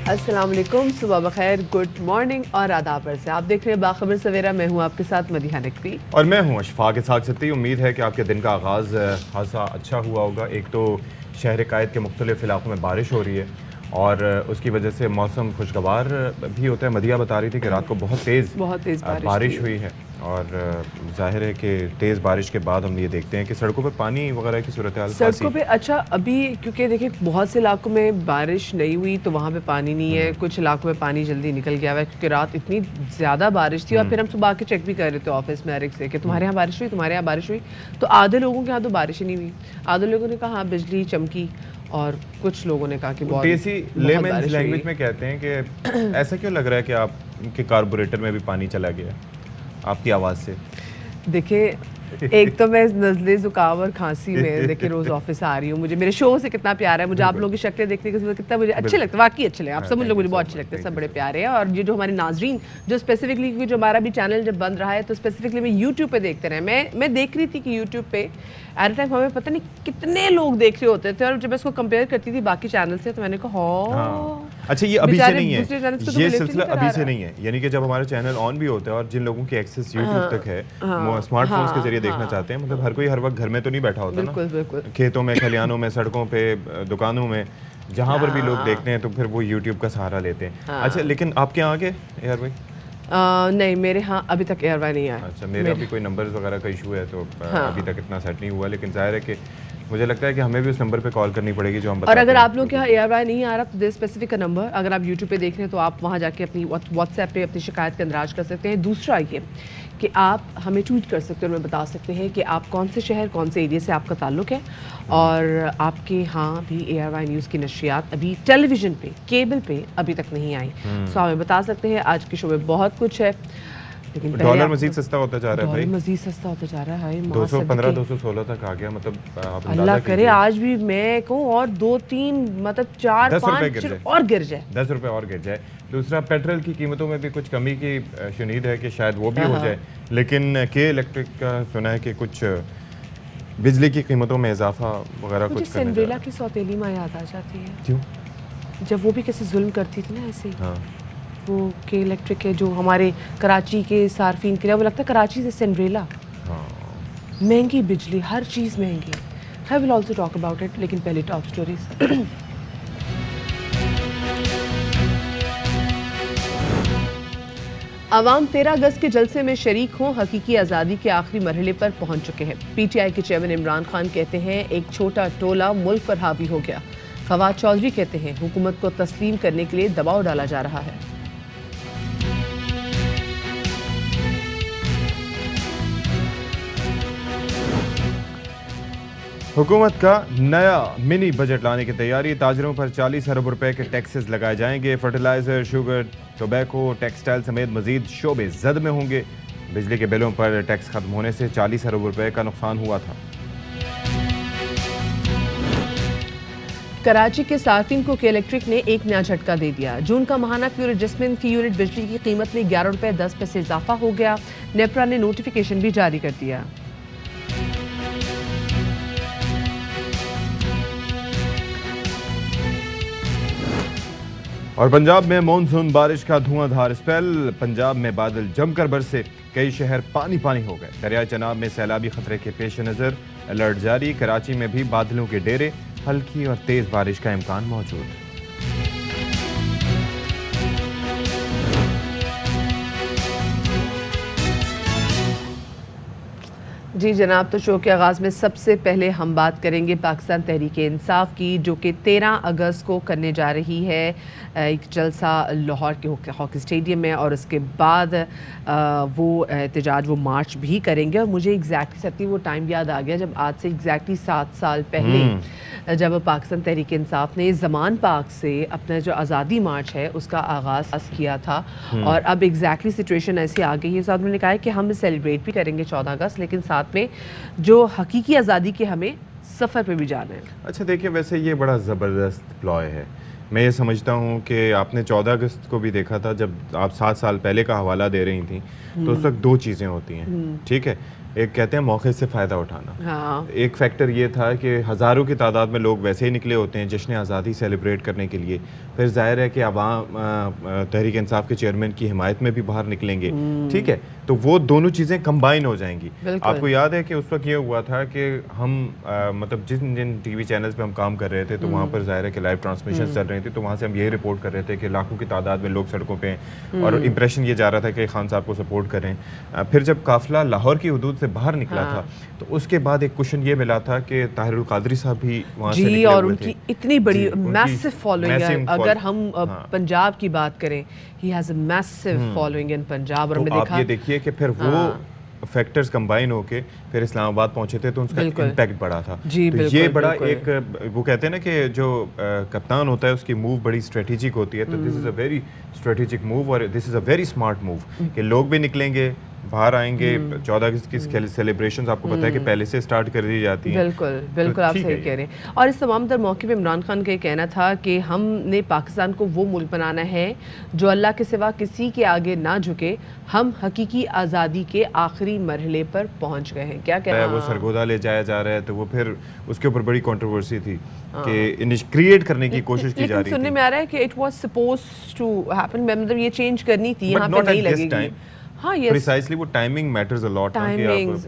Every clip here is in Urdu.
السلام علیکم، صبح بخیر، گڈ مارننگ اور آداب سے آپ دیکھ رہے ہیں باخبر سویرا. میں ہوں آپ کے ساتھ مدیحہ نقوی اور میں ہوں اشفاق اسحاق ستی. امید ہے کہ آپ کے دن کا آغاز خاصا اچھا ہوا ہوگا. ایک تو شہر قائد کے مختلف علاقوں میں بارش ہو رہی ہے اور اس کی وجہ سے موسم خوشگوار بھی ہوتا ہے. مدیحہ بتا رہی تھی کہ رات کو بہت تیز بارش ہوئی ہے اور ظاہر ہے کہ تیز بارش کے بعد ہم یہ دیکھتے ہیں کہ سڑکوں پہ پانی وغیرہ کی صورتحال سڑکوں پہ. اچھا ابھی کیونکہ دیکھیں بہت سے علاقوں میں بارش نہیں ہوئی تو وہاں پہ پانی نہیں ہے, کچھ علاقوں میں پانی جلدی نکل گیا ہوا ہے کیونکہ رات اتنی زیادہ بارش تھی. اور پھر ہم صبح کے چیک بھی کر رہے تھے آفس میں ایرک سے کہ تمہارے یہاں بارش ہوئی, تمہارے یہاں بارش ہوئی. تو آدھے لوگوں کے یہاں تو بارش ہی نہیں ہوئی. آدھے لوگوں نے کہا ہاں بجلی چمکی, اور کچھ لوگوں نے کہا کہ بہت دیسی لیمنز لینگویج میں کہتے ہیں کہ ایسا کیوں لگ رہا ہے کہ آپ کے کاربوریٹر میں بھی پانی چلا گیا آپ کی آواز سے. دیکھیں ایک تو میں نزلے زکام اور کھانسی میں دیکھیں روز آفس آ رہی ہوں. مجھے میرے شو سے کتنا پیار ہے, مجھے آپ لوگوں کی شکلیں دیکھنے کے کتنا مجھے اچھے لگتے ہیں, واقعی اچھے لگے. آپ سب لوگ مجھے بہت اچھے لگتے ہیں, سب بڑے پیارے ہیں. اور یہ جو ہمارے ناظرین جو اسپیسیفکلی کیونکہ جو ہمارا بھی چینل جب بن رہا ہے تو اسپیسیفکلی میں یوٹیوب پہ دیکھتے رہے. میں دیکھ رہی تھی کہ یوٹیوب پہ ایٹ ٹائم ہمیں پتہ نہیں کتنے لوگ دیکھ رہے ہوتے تھے, اور جب میں اس کو کمپیئر کرتی تھی باقی چینل سے تو میں نے کہا ہاں. اچھا یہ ابھی سے نہیں ہے, یہ سلسلہ ابھی سے نہیں ہے, یعنی کہ جب ہمارا چینل آن بھی ہوتا ہے اور جن لوگوں کی ایکسیس یوٹیوب تک ہے اسمارٹ فونز کے ذریعے دیکھنا چاہتے ہیں, مطلب ہر کوئی ہر وقت گھر میں تو نہیں بیٹھا ہوتا نا, کھیتوں میں, کھلیانوں میں, سڑکوں پہ, دکانوں میں, جہاں پر بھی لوگ دیکھتے ہیں تو پھر وہ یوٹیوب کا سہارا لیتے ہیں. اچھا لیکن آپ کے یہاں آگے ایئر بھائی نہیں, میرے ہاں ابھی تک ایئر وائی نہیں آیا. اچھا میرا بھی کوئی نمبرز وغیرہ کا ایشو ہے تو ابھی تک اتنا سیٹ نہیں ہوا, لیکن ظاہر ہے کہ مجھے لگتا ہے کہ ہمیں بھی اس نمبر پہ کال کرنی پڑے گی جو ہم بتاتے ہیں. اور اگر آپ لوگ کے یہاں ایئر وائی نہیں آ رہا تو دیر اسپیسیفک کا نمبر اگر آپ یوٹیوب پہ دیکھ رہے ہیں تو آپ وہاں جا کے اپنی واٹس ایپ پہ اپنی شکایت کا اندراج کر سکتے ہیں. دوسرا یہ کہ آپ ہمیں ٹویٹ کر سکتے ہیں اور ہمیں بتا سکتے ہیں کہ آپ کون سے شہر کون سے ایریے سے آپ کا تعلق ہے, اور آپ کے ہاں بھی اے آر وائی نیوز کی نشریات ابھی ٹیلی ویژن پہ, کیبل پہ ابھی تک نہیں آئی. سو ہمیں بتا سکتے ہیں. آج کے شو میں بہت کچھ ہے, لیکن ڈالر مزید سستا ہوتا جا رہا ہے بھائی, مزید سستا ہوتا جا رہا ہے. 215 216 تک آ گیا, مطلب اللہ کرے آج بھی میں کہوں اور 2-3 مطلب 4-5 اور گر جائے, 10 روپے اور گر جائے. دوسرا پیٹرول کی قیمتوں میں بھی کچھ کمی کی شنید ہے کہ شاید وہ بھی ہو جائے, لیکن کے الیکٹرک کا سنا ہے کہ کچھ بجلی کی قیمتوں میں اضافہ وغیرہ کچھ کرنے جا رہا ہے. کی سوتیلی ماں یاد آ جاتی ہے. کیوں؟ جب وہ بھی کیسے ظلم کرتی تھی نا ایسے ہی. وہ کے الیکٹرک ہے جو ہمارے کراچی کے صارفین کے لیے, وہ لگتا ہے کراچی سے سنڈریلا, مہنگی بجلی, ہر چیز مہنگی. I will also talk about it, لیکن پہلے ٹاپ سٹوریز. عوام 13 اگست کے جلسے میں شریک ہوں, حقیقی آزادی کے آخری مرحلے پر پہنچ چکے ہیں. پی ٹی آئی کے چیئرمین عمران خان کہتے ہیں ایک چھوٹا ٹولہ ملک پر حاوی ہو گیا. فواد چودھری کہتے ہیں حکومت کو تسلیم کرنے کے لیے دباؤ ڈالا جا رہا ہے. حکومت کا نیا منی بجٹ لانے کی تیاری. تاجروں پر 40 ارب روپے کے ٹیکسز لگائے جائیں گے. فرٹیلائزر, شوگر, ٹوبیکو, ٹیکسٹائل سمیت مزید شعبے زد میں ہوں گے. بجلی کے بلوں پر ٹیکس ختم ہونے سے 40 ارب روپے کا نقصان ہوا تھا. کراچی کے صارفین کو کے الیکٹرک نے ایک نیا جھٹکا دے دیا. جون کا ماہانہ پیور ایڈجسٹمنٹ فی یونٹ بجلی کی قیمت میں 11 روپے 10 پیسے اضافہ ہو گیا. نیپرا نے نوٹیفیکیشن بھی جاری کر دیا. اور پنجاب میں مونسون بارش کا دھواں دھار اسپیل. پنجاب میں بادل جم کر برسے, کئی شہر پانی پانی ہو گئے. دریائے چناب میں سیلابی خطرے کے پیش نظر الرٹ جاری. کراچی میں بھی بادلوں کے ڈیرے, ہلکی اور تیز بارش کا امکان موجود. جی جناب, تو شو کے آغاز میں سب سے پہلے ہم بات کریں گے پاکستان تحریک انصاف کی, جو کہ 13 اگست کو کرنے جا رہی ہے ایک جلسہ لاہور کے ہاکی اسٹیڈیم میں, اور اس کے بعد وہ احتجاج, وہ مارچ بھی کریں گے. اور مجھے ایگزیکٹلی ستی وہ ٹائم یاد آ گیا جب آج سے ایگزیکٹلی 7 سال پہلے جب پاکستان تحریک انصاف نے زمان پاک سے اپنا جو آزادی مارچ ہے اس کا آغاز کیا تھا. اور اب ایگزیکٹلی سچویشن ایسی آ گئی ہے. ساتھ میں نے کہا ہے کہ ہم سیلیبریٹ بھی کریں گے 14 اگست, لیکن ساتھ میں جو حقیقی آزادی کے ہمیں سفر پہ بھی جانا ہے. اچھا دیکھیں, ویسے یہ بڑا زبردست پلائے ہے. میں یہ سمجھتا ہوں کہ آپ نے 14 اگست کو بھی دیکھا تھا جب آپ 7 سال پہلے کا حوالہ دے رہی تھیں, تو اس وقت 2 چیزیں ہوتی ہیں, ٹھیک ہے. ایک کہتے ہیں موقع سے فائدہ اٹھانا. ہاں ایک فیکٹر یہ تھا کہ ہزاروں کی تعداد میں لوگ ویسے ہی نکلے ہوتے ہیں جشن آزادی سیلیبریٹ کرنے کے لیے. پھر ظاہر ہے کہ عوام تحریک انصاف کے چیئرمین کی حمایت میں بھی باہر نکلیں گے, ٹھیک ہے, تو وہ دونوں چیزیں کمبائن ہو جائیں گی. آپ کو یاد ہے کہ اس وقت یہ ہوا تھا کہ ہم مطلب جن ٹی وی چینلز پہ ہم کام کر رہے تھے تو وہاں پر ظاہر ہے کہ لائیو ٹرانسمیشن چل رہی تھی, تو وہاں سے ہم یہی رپورٹ کر رہے تھے کہ لاکھوں کی تعداد میں لوگ سڑکوں پہ ہیں اور امپریشن یہ جا رہا تھا کہ خان صاحب کو سپورٹ کریں. پھر جب قافلہ لاہور کی حدود سے باہر نکلا تھا تو اس کے بعد ایک کوشچن یہ ملا تھا کہ طاہر القادری صاحب بھی وہاں سے نکلے اور ہوئے ان تھے. کی اتنی بڑی میسو فالوئنگ ہے. اگر ہم پنجاب کی بات کریں, he has a massive following in Punjab. اور ہم نے دیکھا آپ یہ دیکھیے کہ پھر وہ فیکٹرز کمبائن ہو کے پھر اسلام آباد پہنچے تھے تو ان کا امپیکٹ بڑا تھا. تو یہ بڑا ایک وہ کہتے ہیں نا کہ جو کپتان ہوتا ہے اس کی موو بڑی اسٹریٹجک ہوتی ہے, تو دس از اے ویری اسٹریٹجک موو اور دس از اے ویری اسمارٹ موو کہ لوگ بھی نکلیں گے, باہر آئیں گے. 14 اگست کی سیلیبریشنز آپ کو پتہ ہے کہ پہلے سے سٹارٹ کر دی جاتی ہیں. بالکل بالکل آپ صحیح کہہ رہے ہیں. اور اس تمام تر موقع پہ عمران خان کا یہ کہنا تھا کہ ہم نے پاکستان کو وہ ملک بنانا ہے جو اللہ کے سوا کسی کے آگے نہ جھکے. ہم حقیقی آزادی کے آخری مرحلے پر پہنچ گئے ہیں. کیا کہنا ہے وہ سرگودا لے جایا جا رہا ہے, تو وہ پھر اس کے اوپر بڑی کنٹروورسی تھی کہ کریٹ کرنے کی کوشش کی جا رہی تھی. لیکن سننے میں آ رہا ہے کہ it was supposed to happen, مطلب یہ چینج کرنی تھی, یہاں پہ نہیں لگے گی. ہاں پریسائسلی وہ ٹائمنگ میٹرز اے لاٹ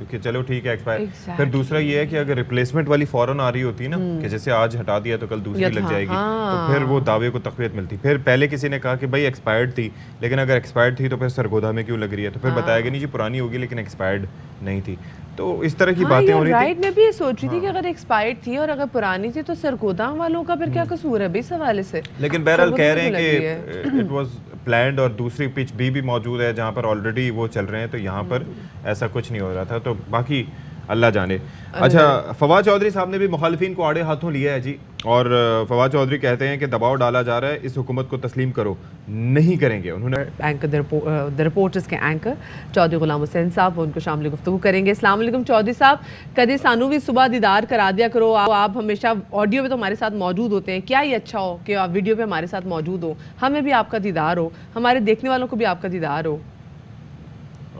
کہ چلو ٹھیک ہے ایکسپائر. پھر دوسرا یہ ہے کہ اگر ریپلیسمنٹ والی فوراً آ رہی ہوتی ہے نا کہ جیسے آج ہٹا دیا تو کل دوسری لگ جائے گی, تو پھر وہ دعوے کو تقویت ملتی. پھر پہلے کسی نے کہا کہ بھائی ایکسپائرڈ تھی, لیکن اگر ایکسپائرڈ تھی تو پھر سرگودا میں کیوں لگ رہی ہے, تو پھر بتایا گیا نہیں جی پرانی ہوگی لیکن ایکسپائرڈ نہیں تھی. تو اس طرح کی باتیں ہو رہی تھی. میں بھی یہ سوچ رہی تھی کہ اگر ایکسپائرڈ تھی اور اگر پرانی تھی تو سرگودا والوں کا پھر کیا قصور ہے بھائی اس حوالے سے. لیکن بہرحال کہہ رہے ہیں کہ اٹ واز پلانڈ اور دوسری پچ بھی موجود ہے جہاں پر آلریڈی وہ چل رہے ہیں, تو یہاں پر ایسا کچھ نہیں ہو رہا تھا. تو باقی اللہ جانے. اچھا, فواد چودھری صاحب نے بھی مخالفین کو آڑے ہاتھوں لیا ہے جی, اور فواد چودھری کہتے ہیں کہ دباؤ ڈالا جا رہا ہے, اس حکومت کو تسلیم کرو. نہیں کریں گے. انہوں نے اینکر دی رپورٹرز کے اینکر چودھری غلام حسین صاحب ان کو شامل گفتگو کریں گے. السلام علیکم چودھری صاحب, کدے سانو بھی صبح دیدار کرا دیا کرو. آپ ہمیشہ آڈیو میں تو ہمارے ساتھ موجود ہوتے ہیں, کیا یہ اچھا ہو کہ آپ ویڈیو پہ ہمارے ساتھ موجود ہو, ہمیں بھی آپ کا دیدار ہو, ہمارے دیکھنے والوں کو بھی آپ کا دیدار ہو.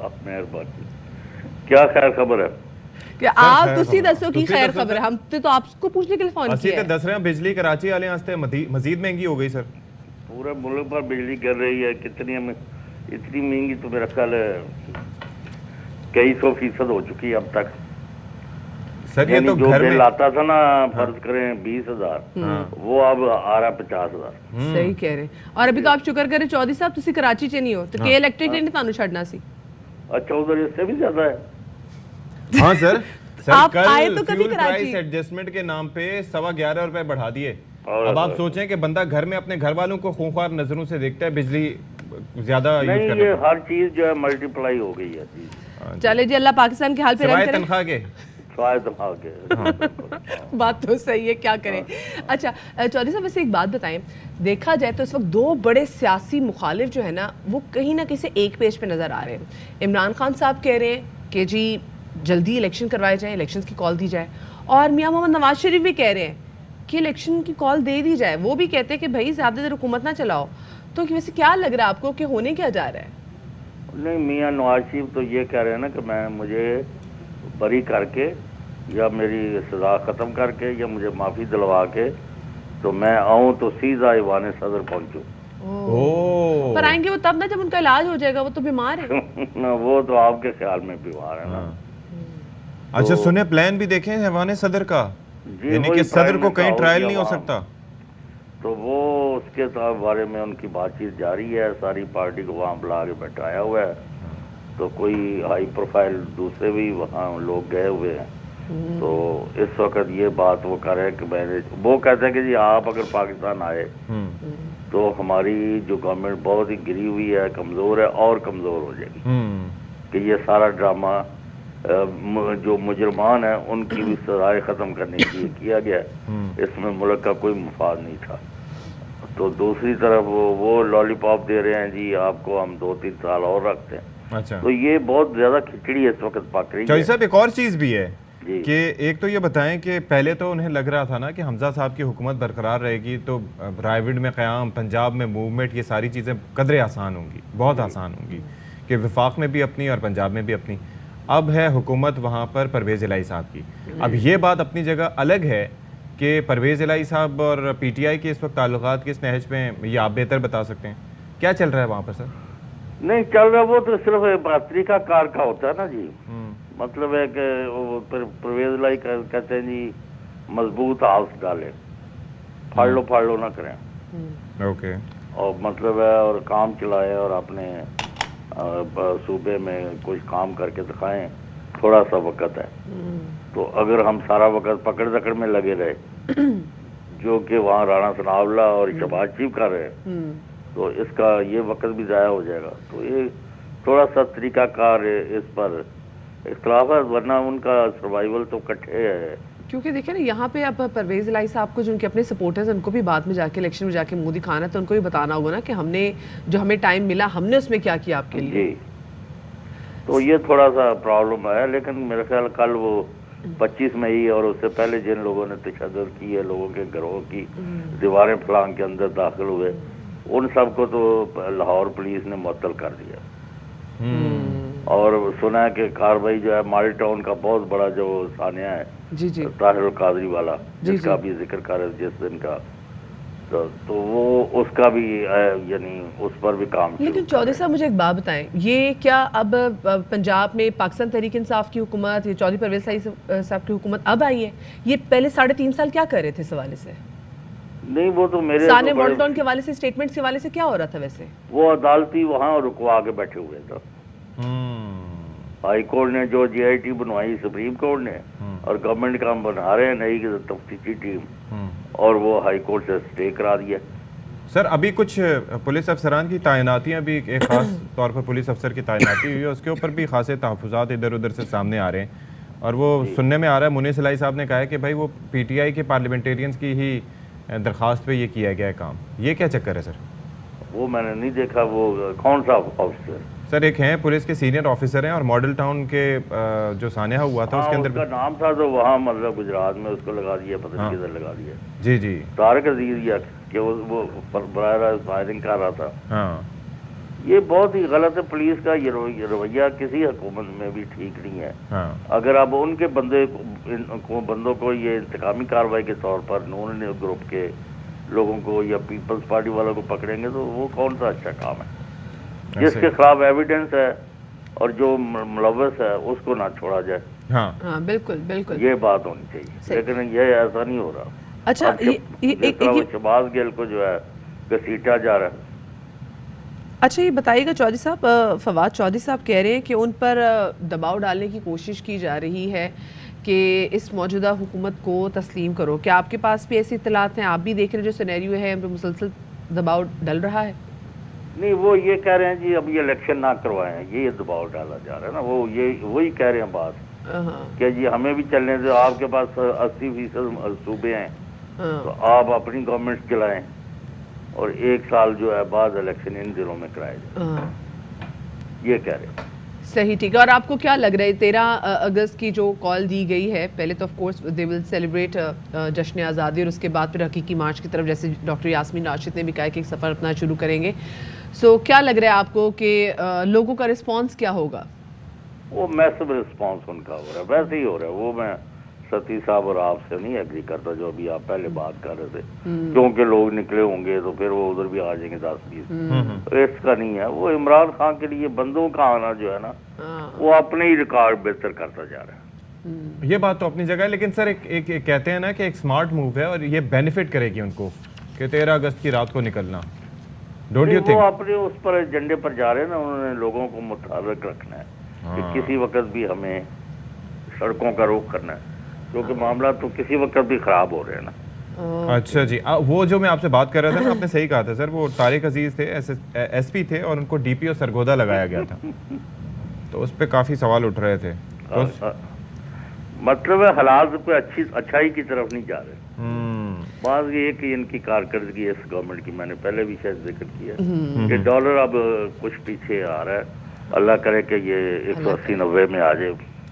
آپ مہربانی, کیا خیر خبر ہے کہ آپ تسی دسو کی خیر خبر ہے. ہم تو آپ کو پوچھنے کے لیے فون کیا ہے. دس رہے ہیں بجلی کراچی والے واسطے مزید مہنگی ہو گئی سر. پورے ملک پر بجلی گر رہی ہے. کتنی اتنی مہنگی تو میرا خیال ہے کئی 100% ہو چکی ہے اب تک. سر یہ تو جو گھر میں بل آتا تھا نا فرض کریں 20,000, وہ اب آ رہا 50,000. صحیح کہہ رہے ہیں. اور ابھی تو آپ شکر کریں چودھری صاحب تسی کراچی چ نہیں ہو تو کہ الیکٹرک نے تانوں چھڑنا سی. اچھا ادھر اس سے بھی زیادہ ہے. ہاں سر, آپ آئے تو کبھی کراچی ایڈجسٹمنٹ کے نام پہ 11.25 روپے بڑھا دیے. اب آپ سوچیں کہ بندہ گھر میں اپنے گھر والوں کو خونخوار نظروں سے دیکھتا ہے بجلی زیادہ یوز کرنے. نہیں, یہ ہر چیز جو ہے ملٹی پلائی ہو گئی ہے. چلے جی, اللہ پاکستان کے حال پہ رحم کرے. تنخواہ کے بات تو صحیح ہے, کیا کریں. اچھا چودھری صاحب ویسے ایک بات بتائیں, دیکھا جائے تو اس وقت دو بڑے سیاسی مخالف جو ہے نا وہ کہیں نہ کہیں ایک پیج پہ نظر آ رہے ہیں. عمران خان صاحب کہہ رہے ہیں کہ جی جلدی الیکشن کروائے جائیں, الیکشنز کی کال دی جائے, اور میاں محمد نواز شریف بھی کہہ رہے ہیں کہ الیکشن کی کال دے دی جائے. وہ بھی کہتے ہیں کہ بھائی زیادہ دیر حکومت نہ چلاؤ. تو ویسے کیا لگ رہا ہے آپ کو کہ ہونے کیا جا رہا ہے؟ نہیں, میاں نواز شریف تو یہ کہہ رہے ہیں نا کہ میں مجھے بری کر کے یا میری سزا ختم کر کے یا مجھے معافی دلوا کے تو میں آؤں تو سیدھا ایوان صدر پہنچوں. پر آئیں گے وہ تب نا جب ان کا علاج ہو جائے گا, وہ تو بیمار ہے. وہ تو آپ کے خیال میں بیمار ہے نا. اچھا سنیں, پلان بھی دیکھیں ایوان صدر کا, یعنی کہ صدر کو کہیں ٹرائل نہیں ہو سکتا. تو وہ اس کے بارے میں ان کی بات چیت جاری ہے. ساری پارٹی کو وہاں بلا کے بیٹھایا ہوا ہے. تو کوئی ہائی پروفائل دوسرے بھی وہاں لوگ گئے ہوئے ہیں. تو اس وقت یہ بات وہ کر رہے ہیں کہ میں نے, وہ کہتے ہیں کہ جی آپ اگر پاکستان آئے تو ہماری جو گورنمنٹ بہت ہی گری ہوئی ہے, کمزور ہے, اور کمزور ہو جائے گی. کہ یہ سارا ڈرامہ جو مجرمان ہیں ان کی بھی سزائیں ختم کرنے کے لیے کیا گیا. اس میں ملک کا کوئی مفاد نہیں تھا. تو دوسری طرف وہ لالی پاپ دے رہے ہیں جی آپ کو ہم 2-3 سال اور رکھتے ہیں. تو یہ بہت زیادہ کھچڑی ہے اس وقت پک رہی ہے. صاحب ایک اور چیز بھی ہے کہ ایک تو یہ بتائیں کہ پہلے تو انہیں لگ رہا تھا نا کہ حمزہ صاحب کی حکومت برقرار رہے گی تو رائے میں قیام, پنجاب میں موومنٹ, یہ ساری چیزیں قدرے آسان ہوں گی, بہت آسان ہوں گی, کہ وفاق میں بھی اپنی اور پنجاب میں بھی اپنی. اب ہے حکومت وہاں پر پرویز الہی صاحب کی. اب یہ بات اپنی جگہ الگ ہے کہ پرویز الہی صاحب اور پی ٹی آئی کے اس وقت تعلقات کس نہج میں، یہ آپ بہتر بتا سکتے ہیں. کیا چل رہا ہے وہاں پر سر؟ نہیں چل رہا، وہ تو صرف طریقہ کار کا ہوتا ہے نا جی. مطلب ہے کہ پرویز الہی کہتے ہیں جی مضبوط ہاؤس ڈالے، پھاڑ لو نہ کریں. اوکے. اور مطلب ہے اور کام چلائے اور اپنے صوبے میں کچھ کام کر کے دکھائیں. تھوڑا سا وقت ہے تو اگر ہم سارا وقت پکڑ دکڑ میں لگے رہے جو کہ وہاں رانا ثناءاللہ اور شہباز شریف کر رہے ہیں تو اس کا یہ وقت بھی ضائع ہو جائے گا. تو یہ تھوڑا سا طریقہ کار اس پر اختلاف ہے، ورنہ ان کا سروائیول تو کٹھے ہے. کیونکہ دیکھیں نا یہاں پہ اب پرویز الہی صاحب کو جو ان کے اپنے سپورٹرز ہیں ان کو بھی بعد میں جا کے الیکشن میں جا کے منہ دکھانا ہے، تو ان کو بھی بتانا ہوگا نا کہ ہم نے جو ہمیں ٹائم ملا ہم نے اس میں کیا کیا آپ کے لیے. جی تو یہ تھوڑا سا پرابلم ہے، لیکن میرے خیال کل وہ 25 مئی اور اس سے پہلے جن لوگوں نے تشدد کی ہے، لوگوں کے گھروں کی دیواریں پھلانگ کے اندر داخل ہوئے، ان سب کو تو لاہور پولیس نے معطل کر دیا. اور سنا ہے کہ کاروائی جو ہے مال ٹاؤن کا بہت بڑا جو سانیہ ہے جی طاہر القادری والا جس کا بھی ذکر کر رہے جس دن کا، تو وہ اس کا بھی یعنی اس پر بھی کام. لیکن چودھری صاحب مجھے ایک بات بتائیں، یہ کیا اب پنجاب میں پاکستان تحریک انصاف کی حکومت یا چودھری پرویز الہی صاحب کی حکومت اب آئی ہے؟ یہ پہلے 3.5 سال کیا کر رہے تھے اس حوالے سے؟ نہیں وہ تو میرے سانے ماڈل ٹاؤن کے حوالے سے اسٹیٹمنٹس کے حوالے سے کیا ہو رہا تھا ویسے؟ وہ عدالتی وہاں رکوا کے بیٹھے ہوئے تھے. ہائی کورٹ نے جو جے آئی ٹی بنوائی سپریم کورٹ نے، اور گورنمنٹ کا ہم بنا رہے ہیں نئی تفتیشی ٹیم، اور وہ ہائی کورٹ سے اسٹے کرا دیا. سر ابھی کچھ پولیس افسران کی تعیناتیاں بھی، ایک خاص طور پر پولیس افسر کی تعیناتی ہوئی ہے، اس کے اوپر بھی خاصے تحفظات ادھر ادھر سے سامنے آ رہے ہیں. اور وہ سننے میں آ رہا ہے منیس الہی صاحب نے کہا ہے کہ بھائی وہ پی ٹی آئی کے پارلیمنٹیرینز کی ہی درخواست پہ یہ کیا گیا ہے کام. یہ کیا چکر ہے سر؟ وہ میں نے نہیں دیکھا. وہ کون سا آفیسر؟ سر ایک ہیں پولیس کے سینئر آفیسر ہیں، اور ماڈل ٹاؤن کے جو سانحہ ہوا تھا اس کے اندر اس کا نام تھا تو وہاں مطلب گجرات میں اس کو لگا دیا، پتہ نہیں کدھر لگا دیا. جی طارق عزیز یا کہ وہ براہ راست فائرنگ کر رہا تھا. ہاں یہ بہت ہی غلط ہے. پولیس کا یہ رویہ کسی حکومت میں بھی ٹھیک نہیں ہے. ہاں اگر اب ان کے بندوں کو یہ انتقامی کارروائی کے طور پر نون گروپ کے لوگوں کو یا پیپلز پارٹی والوں کو پکڑیں گے تو وہ کون سا اچھا کام ہے؟ جس کے خلاف ایویڈنس ہے اور جو ملوث ہے اس کو نہ چھوڑا جائے. ہاں بالکل یہ بات ہونی چاہیے، لیکن یہ ایسا نہیں ہو رہا. اچھا جس طرح شہباز گل کو جو ہے گھسیٹا جا رہا ہے. اچھا یہ بتائیے گا چودھری صاحب، فواد چودھری صاحب کہہ رہے ہیں کہ ان پر دباؤ ڈالنے کی کوشش کی جا رہی ہے کہ اس موجودہ حکومت کو تسلیم کرو. کیا آپ کے پاس بھی ایسی اطلاعات ہیں؟ آپ بھی دیکھ رہے ہیں جو سینیریو ہے ان پہ مسلسل دباؤ ڈل رہا ہے؟ نہیں وہ یہ کہہ رہے ہیں جی اب یہ الیکشن نہ کروائیں، یہ دباؤ ڈالا جا رہا ہے نا. وہ یہ وہی کہہ رہے ہیں بات کہ جی ہمیں بھی چلنے دیں، آپ کے پاس 80% صوبے ہیں تو آپ اپنی گورنمنٹ چلائیں اور 1 سال جو ہے بعد الیکشن ان دنوں میں کرائے جائیں. یہ کہہ رہے ہیں. صحیح، ٹھیک ہے. اور آپ کو کیا لگ رہا ہے 13 اگست کی جو کال دی گئی ہے، پہلے تو of course they will celebrate جشن آزادی، اور اس کے بعد پھر حقیقی مارچ کی طرف جیسے ڈاکٹر یاسمین راشد نے بھی کہا کہ ایک سفر اپنا شروع کریں گے. سو کیا لگ رہا ہے آپ کو کہ لوگوں کا رسپانس کیا ہوگا؟ وہ میسو رسپانس ان کا ہو رہا ہے، ویسے ہی ہو رہا ہے. وہ میں ستی صاحب اور آپ سے نہیں ایگری کرتا جو ابھی آپ پہلے بات کر رہے تھے، کیونکہ لوگ نکلے ہوں گے تو پھر وہ ادھر بھی آ جائیں گے 10-20. اس کا نہیں ہے. وہ عمران خان کے لیے بندوں کا آنا جو ہے نا وہ اپنے ہی ریکارڈ بہتر کرتا جا رہا ہے. یہ بات تو اپنی جگہ ہے، لیکن سر ایک کہتے ہیں نا کہ ایک سمارٹ موو ہے اور یہ بینیفٹ کرے گی ان کو کہ 13 اگست کی رات کو نکلنا. ڈونٹ یو وہ تھنک اپنے اس پر ایجنڈے پر جا رہے ہیں نا، انہوں نے لوگوں کو متحرک رکھنا ہے کہ کسی وقت بھی ہمیں سڑکوں کا رخ کرنا ہے، کیونکہ معاملات تو کسی وقت بھی خراب ہو رہے ہیں نا. اچھا جی، وہ جو میں آپ سے بات کر رہا تھا نا، آپ نے صحیح کہا تھا سر. وہ طارق عزیز تھے، ایس پی تھے، اور ان کو ڈی پی او سرگودا لگایا گیا تھا، تو اس پہ کافی سوال اٹھ رہے تھے. مطلب ہے حالات کوئی اچھائی کی طرف نہیں جا رہے. بعض یہ کہ ان کی کارکردگی اس گورنمنٹ کی میں نے پہلے بھی شاید ذکر کیا کہ ڈالر اب کچھ پیچھے آ رہا ہے. اللہ کرے کہ یہ 180-90 میں آ جائے.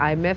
IMF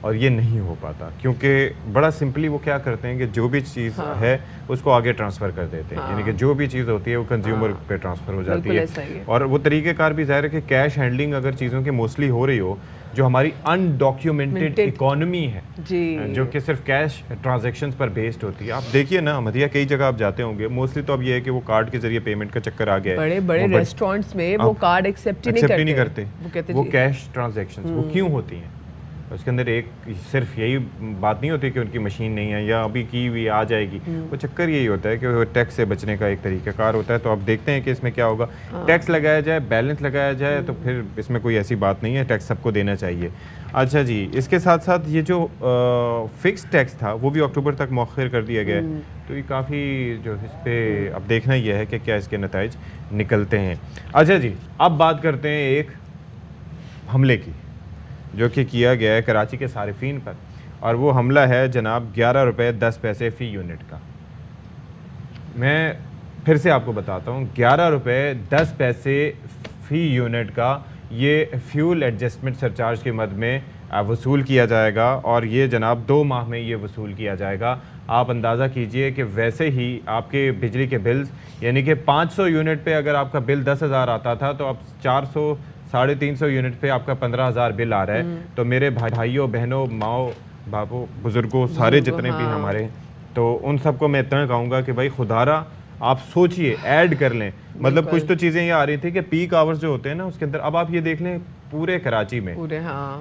اور یہ نہیں ہو پاتا کیونکہ بڑا سمپلی وہ کیا کرتے ہیں کہ جو بھی چیز ہے اس کو آگے ٹرانسفر کر دیتے ہیں, یعنی کہ جو بھی چیز ہوتی ہے وہ کنزیومر پہ ٹرانسفر ہو جاتی ہے. اور وہ طریقہ کار بھی ظاہر ہے کہ کیش ہینڈلنگ اگر چیزوں کی موسٹلی ہو رہی ہو, جو ہماری انڈاکیومنٹڈ اکانومی ہے جو کہ صرف کیش ٹرانزیکشنز پر بیسڈ ہوتی ہے. آپ دیکھیے نا مدیہ, کئی جگہ آپ جاتے ہوں گے, موسٹلی تو اب یہ ہے کہ وہ کارڈ کے ذریعے پیمنٹ کا چکر آ گیا ہے. بڑے بڑے ریسٹورینٹس میں وہ کارڈ ایکسیپٹ ہی نہیں کرتے, وہ کیش ٹرانزیکشنز وہ کیوں ہوتی ہیں؟ اس کے اندر ایک صرف یہی بات نہیں ہوتی کہ ان کی مشین نہیں ہے یا ابھی کی ہوئی آ جائے گی, وہ چکر یہی ہوتا ہے کہ وہ ٹیکس سے بچنے کا ایک طریقہ کار ہوتا ہے. تو اب دیکھتے ہیں کہ اس میں کیا ہوگا. ٹیکس لگایا جائے, بیلنس لگایا جائے تو پھر اس میں کوئی ایسی بات نہیں ہے, ٹیکس سب کو دینا چاہیے. اچھا جی, اس کے ساتھ ساتھ یہ جو فکس ٹیکس تھا وہ بھی اکتوبر تک مؤخر کر دیا گیا ہے, تو یہ کافی جو اس پہ اب دیکھنا یہ ہے کہ کیا اس کے نتائج نکلتے ہیں. اچھا جی, اب بات کرتے ہیں ایک حملے کی جو کہ کیا گیا ہے کراچی کے صارفین پر, اور وہ حملہ ہے جناب 11 روپے 10 پیسے فی یونٹ کا. میں پھر سے آپ کو بتاتا ہوں, 11 روپے 10 پیسے فی یونٹ کا یہ فیول ایڈجسٹمنٹ سرچارج کی مد میں وصول کیا جائے گا, اور یہ جناب 2 ماہ میں یہ وصول کیا جائے گا. آپ اندازہ کیجئے کہ ویسے ہی آپ کے بجلی کے بلز, یعنی کہ 500 یونٹ پہ اگر آپ کا بل 10,000 آتا تھا تو اب 400 350 یونٹ پہ آپ کا 15,000 بل آ رہا ہے. تو میرے بھائیوں بہنوں ماؤں بابوں بزرگوں سارے جتنے بھی ہمارے, تو ان سب کو میں اتنا کہوں گا کہ بھائی خدارا آپ سوچئے, ایڈ کر لیں. مطلب کچھ تو چیزیں یہ آ رہی تھی کہ پیک آورز جو ہوتے ہیں نا اس کے اندر, اب آپ یہ دیکھ لیں پورے کراچی میں,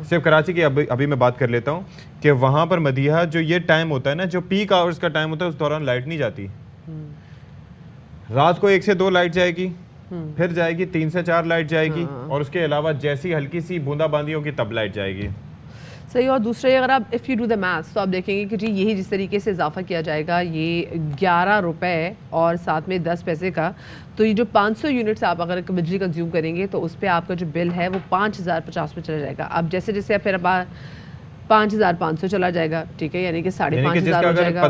صرف کراچی کی ابھی میں بات کر لیتا ہوں کہ وہاں پر مدیحہ جو یہ ٹائم ہوتا ہے نا, جو پیک آورز کا ٹائم ہوتا ہے اس دوران لائٹ نہیں جاتی. رات کو 1 سے 2 لائٹ جائے گی, پھر جائے گی 3 سے 4 لائٹ جائے گی, اور اس کے علاوہ جیسی ہلکی سی بوندا باندی ہوگی تب لائٹ جائے گی. صحیح. اور دوسرے اگر آپ if you do the maths تو آپ دیکھیں گے کہ جی یہی جس طریقے سے اضافہ کیا جائے گا یہ 11 روپے اور ساتھ میں 10 پیسے کا, تو یہ جو 500 یونٹس آپ اگر بجلی کنزیوم کریں گے تو اس پہ آپ کا جو بل ہے وہ 5,050 میں چلا جائے گا. اب جیسے جیسے پھر اب 5,500 چلا جائے گا, ٹھیک ہے, یعنی کہ 5,500 ہو جائے گا.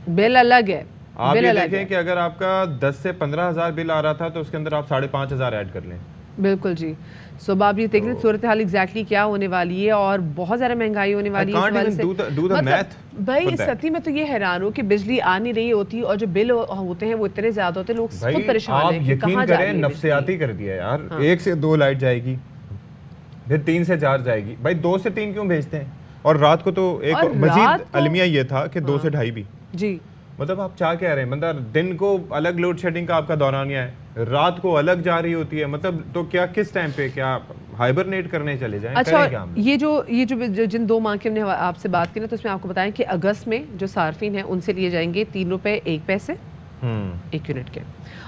بل الگ ہے. آپ یہ دیکھیں کہ اگر آپ کا 10 سے 15,000 بل آ رہا تھا تو اس کے اندر آپ 5,500 ایڈ کر لیں. بالکل جی. سو آپ یہ دیکھ لیں صورتحال ایگزیکٹلی کیا ہونے والی ہے, اور بہت زیادہ مہنگائی ہونے والی ہے. بھائی ستی میں تو یہ حیران ہوں کہ بجلی آ نہیں رہی ہوتی اور جو بل ہوتے ہیں وہ اتنے زیادہ ہوتے ہیں, لوگ خود پریشان ہیں کہ کہاں جا رہی ہے. نفسیاتی کر دیا یار, 1 سے 2 لائٹ جائے گی, پھر 3 سے 4 جائے گی. بھائی 2 سے 3 کیوں بھیجتے ہیں؟ اور رات کو تو ایک مزید المیہ یہ تھا کہ 2 سے 2.5 بھی. جی مطلب آپ کیا کہہ رہے ہیں, مطلب دن کو الگ لوڈ شیڈنگ کا آپ کا دورانیہ ہے, رات کو الگ جا رہی ہوتی ہے, مطلب تو کیا کس ٹائم پہ کیا ہائبرنیٹ کرنے چلے جائیں؟ اچھا, یہ جو جن 2 ماہ کی ہم نے آپ سے بات کی نا, تو اس میں آپ کو بتائیں کہ اگست میں جو صارفین ہیں ان سے لیے جائیں گے 3 روپے 1 پیسے 1 یونٹ کے,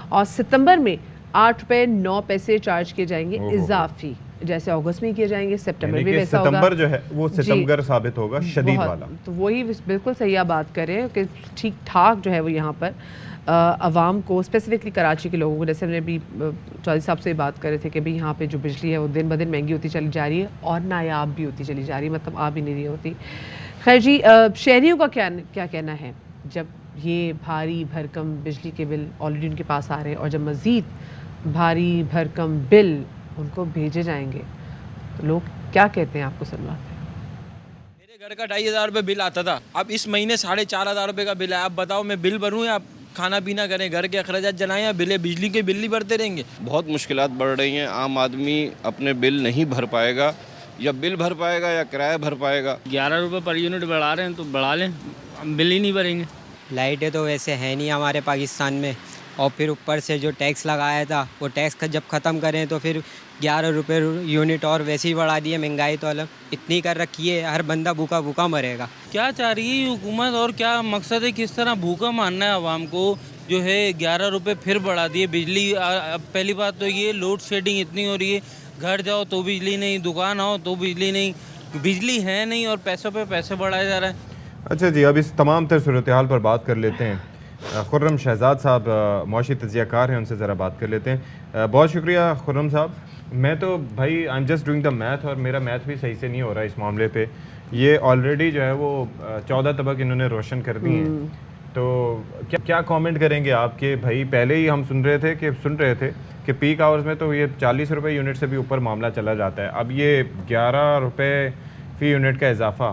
اور ستمبر میں 8 روپے 9 پیسے چارج کیے جائیں گے اضافی, جیسے اگست میں کیے جائیں گے, سپٹمبر میں ویسا ہوگا. ستمبر جو ہے وہ ستمبر ثابت ہوگا شدید والا. تو وہی بالکل صحیح آپ بات کر رہے ہیں کہ ٹھیک ٹھاک جو ہے وہ یہاں پر عوام کو, اسپیسیفکلی کراچی کے لوگوں کو, جیسے ہم نے ابھی چودھری صاحب سے بات کر رہے تھے کہ بھئی یہاں پہ جو بجلی ہے وہ دن بدن مہنگی ہوتی چلی جا رہی ہے اور نایاب بھی ہوتی چلی جا رہی ہے, مطلب آ بھی نہیں رہی ہوتی. خیر جی, شہریوں کا کیا کہنا ہے جب یہ بھاری بھرکم بجلی کے بل آلریڈی ان کے پاس آ رہے ہیں, اور جب مزید بھاری بھرکم بل ان کو بھیجے جائیں گے تو لوگ کیا کہتے ہیں, آپ کو سنواتے ہیں. میرے گھر کا 2,500 روپے بل آتا تھا, اب اس مہینے 4,500 روپے کا بل ہے. اب بتاؤ میں بل بھروں یا کھانا پینا کریں, گھر کے اخراجات جلائیں یا بجلی کے بل ہی بھرتے رہیں گے؟ بہت مشکلات بڑھ رہی ہیں. عام آدمی اپنے بل نہیں بھر پائے گا, یا بل بھر پائے گا یا کرایہ بھر پائے گا. 11 روپے پر یونٹ بڑھا رہے ہیں تو بڑھا لیں, ہم بل ہی نہیں بھریں گے. لائٹیں تو ویسے ہے نہیں ہمارے پاکستان میں, اور پھر اوپر سے جو ٹیکس لگایا تھا وہ ٹیکس جب ختم کریں تو پھر 11 روپے یونٹ اور ویسے ہی بڑھا دیے. مہنگائی تو الگ اتنی کر رکھی ہے, ہر بندہ بھوکا بھوکا مرے گا. کیا چاہ رہی ہے حکومت اور کیا مقصد ہے, کس طرح بھوکا مارنا ہے عوام کو؟ جو ہے 11 روپے پھر بڑھا دیے. بجلی پہلی بات تو یہ لوڈ شیڈنگ اتنی ہو رہی ہے, گھر جاؤ تو بجلی نہیں, دکان آؤ تو بجلی نہیں, بجلی ہے نہیں اور پیسوں پہ پیسے بڑھائے جا رہے ہیں. اچھا جی, اب اس تمام تر صورتحال پر بات کر لیتے ہیں. خرم شہزاد صاحب معاشی تجزیہ کار ہیں, ان سے ذرا بات کر لیتے ہیں. بہت شکریہ خرم صاحب. میں تو بھائی I am just doing the math, اور میرا میتھ بھی صحیح سے نہیں ہو رہا اس معاملے پہ. یہ آلریڈی جو ہے وہ 14 طبق انہوں نے روشن کر دی ہیں, تو کیا کامنٹ کریں گے آپ کے بھائی؟ پہلے ہی ہم سن رہے تھے کہ پیک آورز میں تو یہ 40 روپے یونٹ سے بھی اوپر معاملہ چلا جاتا ہے. اب یہ 11 روپے فی یونٹ کا اضافہ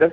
10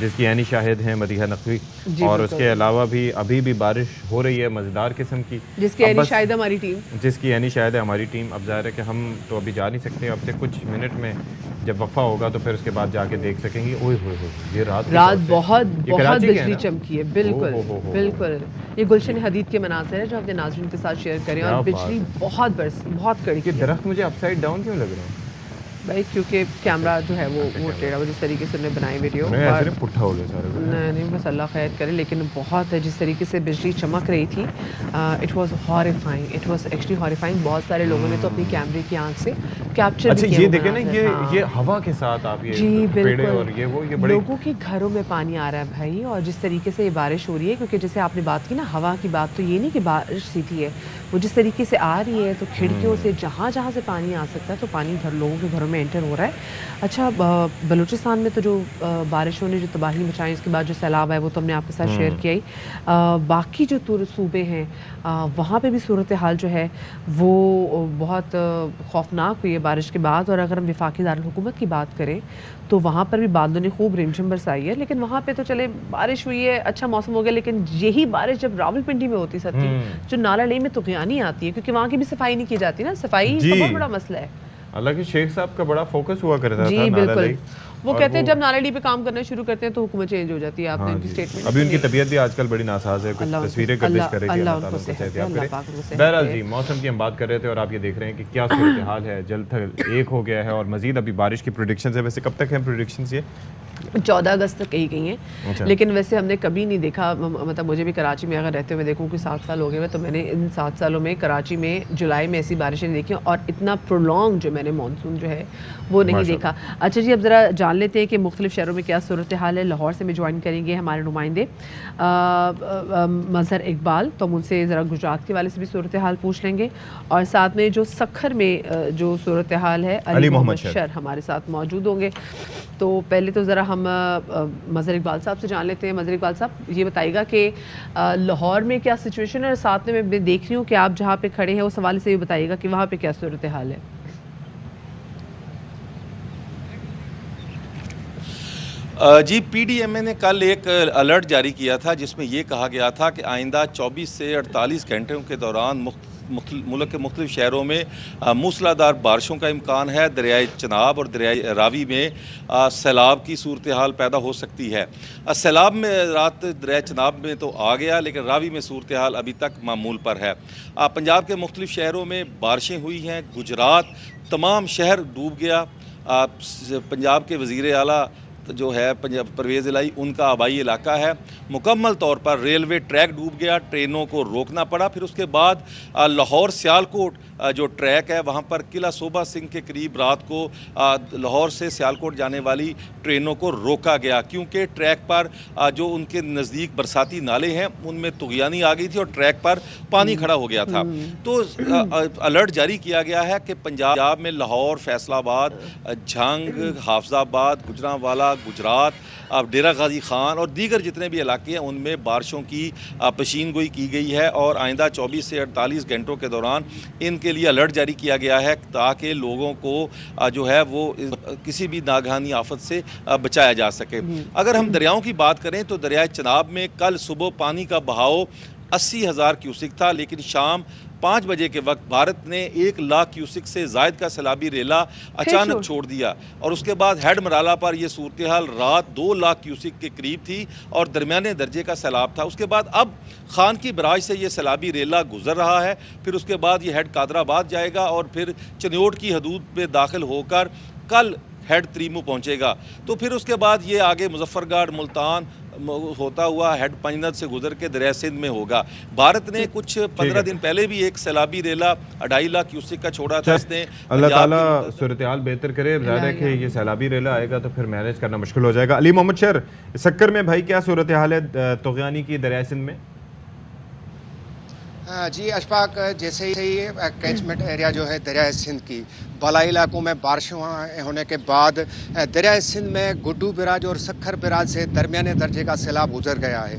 جس کی عینی شاہد ہیں مدیحہ نقوی, اور اس کے علاوہ بھی ابھی بھی بارش ہو رہی ہے مزیدار قسم کی, جس کی عینی شاہد ہماری ٹیم, جس کی عینی شاہد ہے ہماری ٹیم. اب ظاہر ہے کہ ہم تو ابھی جا نہیں سکتے, اب سے کچھ منٹ میں جب وقفہ ہوگا تو پھر اس کے بعد جا کے دیکھ سکیں گے. اوئے ہوئے ہوئے یہ رات بہت بجلی چمکی ہے. بالکل بالکل, یہ گلشن حدید کے مناظر ہے جو اپنے ناظرین کے ساتھ شیئر کریں, اور بجلی بہت برسی, بہت کڑی. یہ درخت مجھے اپ سائڈ ڈاؤن کیوں لگ رہا ہے بھائی؟ کیونکہ کیمرہ جو ہے وہ ٹیڑھا, وہ جس طریقے سے انہوں نے بنائی ویڈیو, پٹھا ہو گیا سارا. نہیں بس اللہ خیر کرے, لیکن بہت جس طریقے سے بجلی چمک رہی تھی, it was horrifying, it was actually horrifying. بہت سارے لوگوں نے تو اپنی کیمرے کی آنکھ سے کیپچر بھی کیا. یہ دیکھیں نا, یہ ہوا کے ساتھ آپ یہ جی بالکل, اور یہ بڑے لوگوں کے گھروں میں پانی آ رہا ہے بھائی. اور جس طریقے سے یہ بارش ہو رہی ہے, کیونکہ جیسے آپ نے بات کی نا ہوا کی بات, تو یہ نہیں کہ بارش سیدھی ہے, وہ جس طریقے سے آ رہی ہے تو کھڑکیوں سے جہاں جہاں سے پانی آ سکتا ہے تو پانی لوگوں کے گھروں میں انٹر ہو رہا ہے. اچھا, بلوچستان میں تو جو بارشوں نے جو تباہی مچائی, اس کے بعد جو سیلاب ہے وہ تو ہم نے آپ کے ساتھ شیئر کیا ہی. باقی جو صوبے ہیں وہاں پہ بھی صورتحال جو ہے وہ بہت خوفناک ہوئی ہے بارش کے بعد. اور اگر ہم وفاقی دارالحکومت کی بات کریں تو وہاں پر بھی بادلوں نے خوب رمجھم برسائی ہے, لیکن وہاں پہ تو چلے بارش ہوئی ہے, اچھا موسم ہو گیا. لیکن یہی بارش جب راولپنڈی میں ہوتی ساتھی, جو نالا لئی میں طغیانی آتی ہے, کیونکہ وہاں کی بھی صفائی نہیں کی جاتی نا, صفائی کا بہت بڑا مسئلہ ہے. اللہ کے شیخ صاحب کا بڑا فوکس ہوا کرتا تھا. جی بالکل, وہ کہتے ہیں جب نارالی پہ کام کرنا شروع کرتے ہیں تو حکومت چینج ہو جاتی ہے. آپ نے ان کی سٹیٹمنٹ, ابھی ان کی طبیعت بھی آج کل بڑی ناساز ہے, کچھ تصویریں گردش کر رہی تھی. اللہ تعالیٰ کو صحت یاب کرے. بہرحال جی, موسم کی ہم بات کر رہے تھے اور آپ یہ دیکھ رہے ہیں کہ کیا صورتحال ہے. جلد تک ایک ہو گیا ہے اور مزید ابھی بارش کی پریڈکشنز ہے. ویسے کب تک ہیں پریڈکشنز؟ یہ 14 اگست تک کہی گئی ہیں, لیکن ویسے ہم نے کبھی نہیں دیکھا, مطلب مجھے بھی کراچی میں اگر رہتے ہوئے دیکھوں کہ 7 سال ہو گئے ہیں, تو میں نے ان 7 سالوں میں کراچی میں جولائی میں ایسی بارشیں نہیں دیکھی, اور اتنا پرولونگ جو میں نے مانسون جو ہے وہ نہیں دیکھا. اچھا جی, اب ذرا جان لیتے ہیں کہ مختلف شہروں میں کیا صورتحال ہے. لاہور سے میں جوائن کریں گے ہمارے نمائندے مظہر اقبال, تو ہم ان سے ذرا گجرات کے والے سے بھی صورتحال پوچھ لیں گے, اور ساتھ میں جو سکھر میں جو صورتحال ہے علی محمد شر ہمارے ساتھ موجود ہوں گے. تو پہلے تو ذرا ہم مظہر اقبال صاحب سے جان لیتے ہیں. مظہر اقبال صاحب, یہ بتائیے گا کہ لاہور میں کیا سچویشن ہے, اور ساتھ میں دیکھ رہی ہوں کہ آپ جہاں پہ کھڑے ہیں اس حوالے سے یہ بتائیے گا کہ وہاں پہ کیا صورتحال ہے. جی, پی ڈی ایم اے نے کل ایک الرٹ جاری کیا تھا جس میں یہ کہا گیا تھا کہ آئندہ 24 سے 48 گھنٹوں کے دوران ملک کے مختلف شہروں میں موسلا دھار بارشوں کا امکان ہے. دریائے چناب اور دریائے راوی میں سیلاب کی صورتحال پیدا ہو سکتی ہے. سیلاب میں رات دریائے چناب میں تو آ گیا, لیکن راوی میں صورتحال ابھی تک معمول پر ہے. پنجاب کے مختلف شہروں میں بارشیں ہوئی ہیں. گجرات تمام شہر ڈوب گیا. پنجاب کے وزیر اعلیٰ جو ہے پرویز الہی, ان کا آبائی علاقہ ہے. مکمل طور پر ریلوے ٹریک ڈوب گیا, ٹرینوں کو روکنا پڑا. پھر اس کے بعد لاہور سیالکوٹ جو ٹریک ہے وہاں پر قلعہ صوبہ سنگھ کے قریب رات کو لاہور سے سیالکوٹ جانے والی ٹرینوں کو روکا گیا, کیونکہ ٹریک پر جو ان کے نزدیک برساتی نالے ہیں ان میں طغیانی آ گئی تھی اور ٹریک پر پانی کھڑا ہو گیا تھا. تو الرٹ جاری کیا گیا ہے کہ پنجاب میں لاہور, فیصل آباد, جھنگ, حافظ آباد, گجرانوالہ, گجرات, ڈیرہ غازی خان اور دیگر جتنے بھی علاقے ہیں ان میں بارشوں کی پیشین گوئی کی گئی ہے, اور آئندہ 24 سے 48 گھنٹوں کے دوران ان کے لیے الرٹ جاری کیا گیا ہے تاکہ لوگوں کو جو ہے وہ کسی بھی ناگہانی آفت سے بچایا جا سکے. اگر ہم دریاؤں کی بات کریں تو دریائے چناب میں کل صبح پانی کا بہاؤ 80,000 کیوسک تھا, لیکن شام 5 بجے کے وقت بھارت نے 1 لاکھ کیوسک سے زائد کا سیلابی ریلا اچانک چھوڑ دیا, اور اس کے بعد ہیڈ مرالہ پر یہ صورتحال رات 2 لاکھ کیوسک کے قریب تھی اور درمیانے درجے کا سیلاب تھا. اس کے بعد اب خان کی براج سے یہ سیلابی ریلا گزر رہا ہے, پھر اس کے بعد یہ ہیڈ قادر آباد جائے گا اور پھر چنیوٹ کی حدود پہ داخل ہو کر کل ہیڈ تریمو پہنچے گا. تو پھر اس کے بعد یہ آگے مظفر گڑھ, ملتان ہوتا ہوا ہیڈ پنجنت سے گزر کے دریائے سندھ میں ہوگا. بھارت نے کچھ 15 دن پہلے بھی ایک سیلابی ریلا 2.5 لاکھ کیوسک کا چھوڑا تھا. اس نے اللہ تعالیٰ صورتحال بہتر کرے. ظاہر ہے کہ یہ سیلابی ریلا آئے گا تو پھر مینیج کرنا مشکل ہو جائے گا. علی محمد شر, سکر میں بھائی کیا صورتحال ہے طغیانی کی دریائے سندھ میں؟ جی اشفاق, جیسے ہی کیچمنٹ ایریا جو ہے دریائے سندھ کی بالائی علاقوں میں بارشیں ہونے کے بعد دریائے سندھ میں گڈو براج اور سکھر براج سے درمیانے درجے کا سیلاب گزر گیا ہے.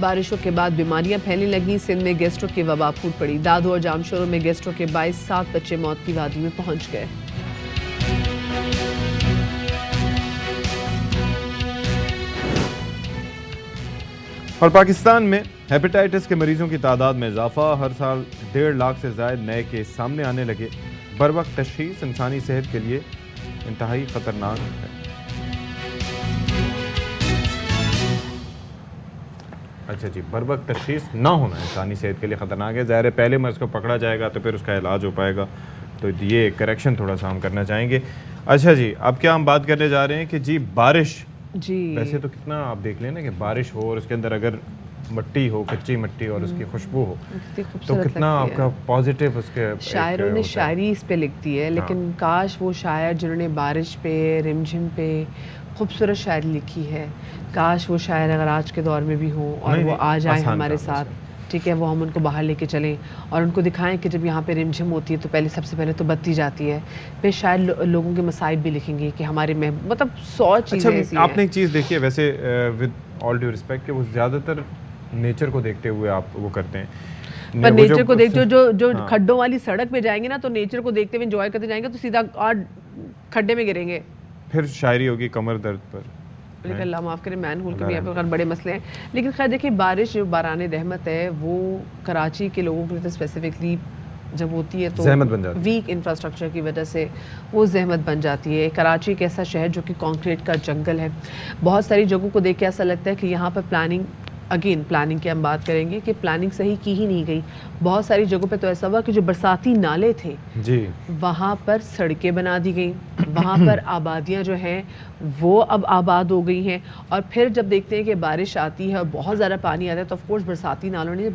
بارشوں کے بعد بیماریاں پھیلنے لگیں، سندھ میں گیسٹرو کی وبا پھوٹ پڑی، دادو اور جامشورو میں گیسٹرو کے باعث 7 بچے موت کی وادی میں پہنچ گئے۔ اور پاکستان میں ہیپیٹائٹس کے مریضوں کی تعداد میں اضافہ، ہر سال 1.5 لاکھ سے زائد نئے کیس سامنے آنے لگے۔ بروقت تشخیص انسانی صحت کے لیے انتہائی خطرناک ہے۔ اچھا جی، بروقت تشخیص نہ ہونا انسانی صحت کے لیے خطرناک ہے۔ ظاہر ہے پہلے مرض کو پکڑا جائے گا تو پھر اس کا علاج ہو پائے گا، تو یہ کریکشن تھوڑا سا ہم کرنا چاہیں گے۔ اچھا جی، اب کیا ہم بات کرنے جا رہے ہیں کہ جی بارش، جی ویسے تو کتنا آپ دیکھ لیں نا کہ بارش ہو اور اس کے اندر اگر مٹی ہو، کچی مٹی اور اس کی خوشبو ہو تو کتنا آپ کا پازیٹیو اس کے شاعروں نے شاعری اس پہ لکھ دی ہے، لیکن کاش وہ شاعر جنہوں نے بارش پہ، رمجھم پہ خوبصورت شاعری لکھی ہے، کاش وہ شاعر اگر آج کے دور میں بھی ہوں اور وہ آ جائیں ہمارے ساتھ، ٹھیک ہے، وہ ہم ان کو باہر لے کے چلیں اور ان کو دکھائیں کہ جب یہاں پہ رمجھم ہوتی ہے تو پہلے سب سے پہلے تو بتی جاتی ہے، پھر شاید لوگوں کے مصائب بھی لکھیں گے کہ ہمارے مطلب 100 چیزیں ایسی ہیں۔ آپ نے ایک چیز دیکھی ہے ویسے ود آل ڈیو ریسپیکٹ کہ وہ زیادہ تر نیچر کو دیکھتے ہوئے آپ وہ کرتے ہیں، پر نیچر کو دیکھتے جو کھڈوں والی سڑک پہ جائیں گے نا تو نیچر کو دیکھتے ہوئے انجوائے کرتے جائیں گے تو سیدھا کھڈے میں گریں گے، پھر شاعری ہوگی کمر درد پر۔ لیکن اللہ معاف کرے، مین ہول کے بھی یہاں پہ بڑے مسئلے ہیں، لیکن خیر دیکھیں بارش جو باران رحمت ہے وہ کراچی کے لوگوں کے لیے اسپیسیفکلی جب ہوتی ہے تو ویک انفراسٹرکچر کی وجہ سے وہ زحمت بن جاتی ہے۔ کراچی ایک ایسا شہر جو کہ کانکریٹ کا جنگل ہے، بہت ساری جگہوں کو دیکھ کے ایسا لگتا ہے کہ یہاں پر پلاننگ کی ہم بات کریں گے کہ پلاننگ صحیح کی ہی نہیں گئی۔ بہت ساری جگہوں پہ تو ایسا ہوا کہ جو برساتی نالے تھے جی وہاں پر سڑکیں بنا دی گئیں، وہاں پر آبادیاں جو ہیں وہ اب آباد ہو گئی ہیں، اور پھر جب دیکھتے ہیں کہ بارش آتی ہے اور بہت زیادہ پانی آتا ہے تو آف کورس برساتی نالوں نے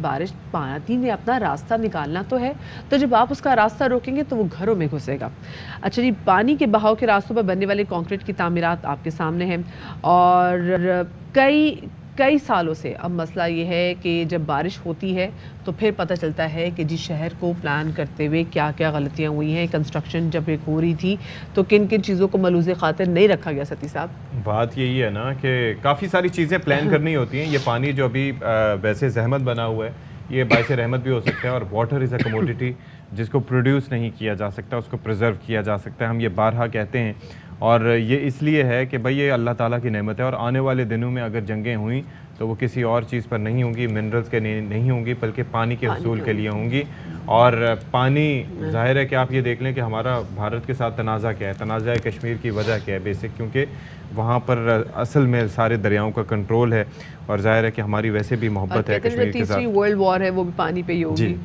پانی نے اپنا راستہ نکالنا تو ہے، تو جب آپ اس کا راستہ روکیں گے تو وہ گھروں میں گھسے گا۔ اچھا جی، پانی کے بہاؤ کے راستوں پر بننے والے کانکریٹ کی تعمیرات آپ کے سامنے ہیں، اور کئی سالوں سے اب مسئلہ یہ ہے کہ جب بارش ہوتی ہے تو پھر پتہ چلتا ہے کہ جی شہر کو پلان کرتے ہوئے کیا کیا غلطیاں ہوئی ہیں، کنسٹرکشن جب ایک ہو رہی تھی تو کن کن چیزوں کو ملوث خاطر نہیں رکھا گیا۔ ستی صاحب، بات یہی ہے نا کہ کافی ساری چیزیں پلان کرنی ہوتی ہیں۔ یہ پانی جو ابھی ویسے زحمت بنا ہوا ہے یہ باعث رحمت بھی ہو سکتا ہے، اور واٹر از اے کموڈٹی جس کو پروڈیوس نہیں کیا جا سکتا، اس کو پریزرو کیا جا سکتا ہے، ہم یہ بارہا کہتے ہیں، اور یہ اس لیے ہے کہ بھئی یہ اللہ تعالیٰ کی نعمت ہے، اور آنے والے دنوں میں اگر جنگیں ہوئیں تو وہ کسی اور چیز پر نہیں ہوں گی، منرلز کے نہیں ہوں گی، بلکہ پانی کے حصول کے لیے ہوں گی۔ اور پانی ظاہر ہے کہ آپ یہ دیکھ لیں کہ ہمارا بھارت کے ساتھ تنازع کیا ہے، تنازع کشمیر کی وجہ کیا ہے بیسک، کیونکہ وہاں پر اصل میں سارے دریاؤں کا کنٹرول ہے، اور ظاہر ہے کہ ہماری ویسے بھی محبت ہے کشمیر کے ساتھ۔ تیسری ورلڈ وار ہے وہ بھی پانی پہ ہی ہوگی۔ جی،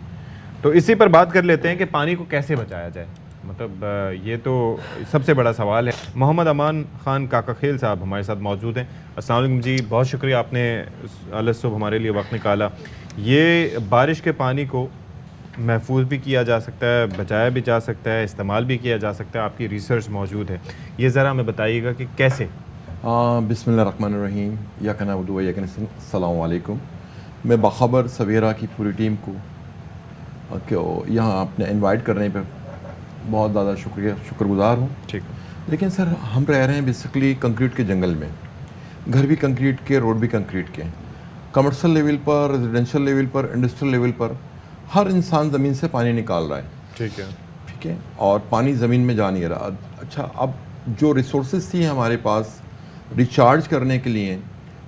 تو اسی پر بات کر لیتے ہیں کہ پانی کو کیسے بچایا جائے، مطلب یہ تو سب سے بڑا سوال ہے۔ محمد امان خان کاکا خیل صاحب ہمارے ساتھ موجود ہیں۔ السلام علیکم جی، بہت شکریہ آپ نے صبح ہمارے لیے وقت نکالا۔ یہ بارش کے پانی کو محفوظ بھی کیا جا سکتا ہے، بچایا بھی جا سکتا ہے، استعمال بھی کیا جا سکتا ہے، آپ کی ریسرچ موجود ہے، یہ ذرا ہمیں بتائیے گا کہ کیسے۔ بسم اللہ الرحمن الرحیم، یا نعبد و ایاک نستعین۔ السلام علیکم۔ میں باخبر سویرا کی پوری ٹیم کو یہاں اپنے انوائٹ کرنے پہ بہت زیادہ شکر گزار ہوں۔ ٹھیک، لیکن سر ہم رہ رہے ہیں بیسکلی کنکریٹ کے جنگل میں، گھر بھی کنکریٹ کے، روڈ بھی کنکریٹ کے، کمرشل لیول پر، ریزیڈینشل لیول پر، انڈسٹریل لیول پر ہر انسان زمین سے پانی نکال رہا ہے۔ ٹھیک ہے، ٹھیک ہے، اور پانی زمین میں جا نہیں رہا۔ اچھا، اب جو ریسورسز تھی ہمارے پاس ریچارج کرنے کے لیے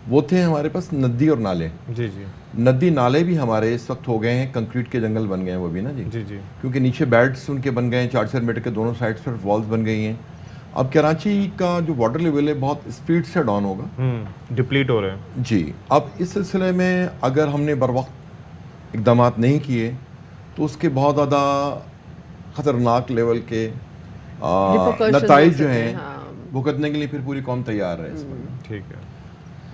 وہ تھے ہمارے پاس ندی اور نالے۔ جی جی، ندی نالے بھی ہمارے اس وقت ہو گئے ہیں کنکریٹ کے جنگل بن گئے ہیں وہ بھی نا جی جی جی، کیونکہ نیچے بیڈس ان کے بن گئے ہیں، 400 میٹر کے دونوں سائڈس پر والز بن گئی ہیں۔ اب کراچی کا جو واٹر لیول ہے بہت اسپیڈ سے ڈاؤن ہوگا، ڈپلیٹ ہو رہے ہیں جی۔ اب اس سلسلے میں اگر ہم نے بروقت اقدامات نہیں کیے تو اس کے بہت زیادہ خطرناک لیول کے نتائج جو ہیں بھگتنے کے لیے پھر پوری قوم تیار ہے اس پر۔ ٹھیک ہے،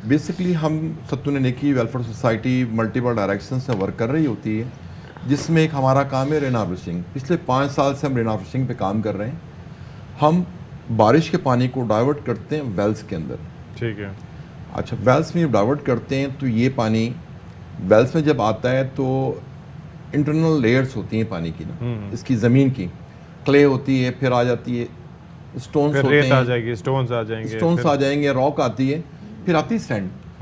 بیسکلی ہم ستون نیکی ویلفیئر سوسائٹی ملٹیپل ڈائریکشن سے ورک کر رہی ہوتی ہے، جس میں ایک ہمارا کام ہے رین ہارویسٹنگ۔ پچھلے 5 سال سے ہم رین ہارویسٹنگ پہ کام کر رہے ہیں۔ ہم بارش کے پانی کو ڈائیورٹ کرتے ہیں ویلز کے اندر۔ ٹھیک ہے، اچھا، ویلز میں ڈائیورٹ کرتے ہیں تو یہ پانی ویلز میں جب آتا ہے تو انٹرنل لیئرز ہوتی ہیں پانی کی نا، اس کی زمین کی کلے ہوتی ہے، پھر آ جاتی ہے اسٹونز ہوتے ہیں، ریت آ جائے گی، اسٹونز آ جائیں گے، اسٹونز آ جائیں گے، راک آتی ہے، پھر آتی ہے سینڈ۔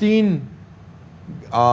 3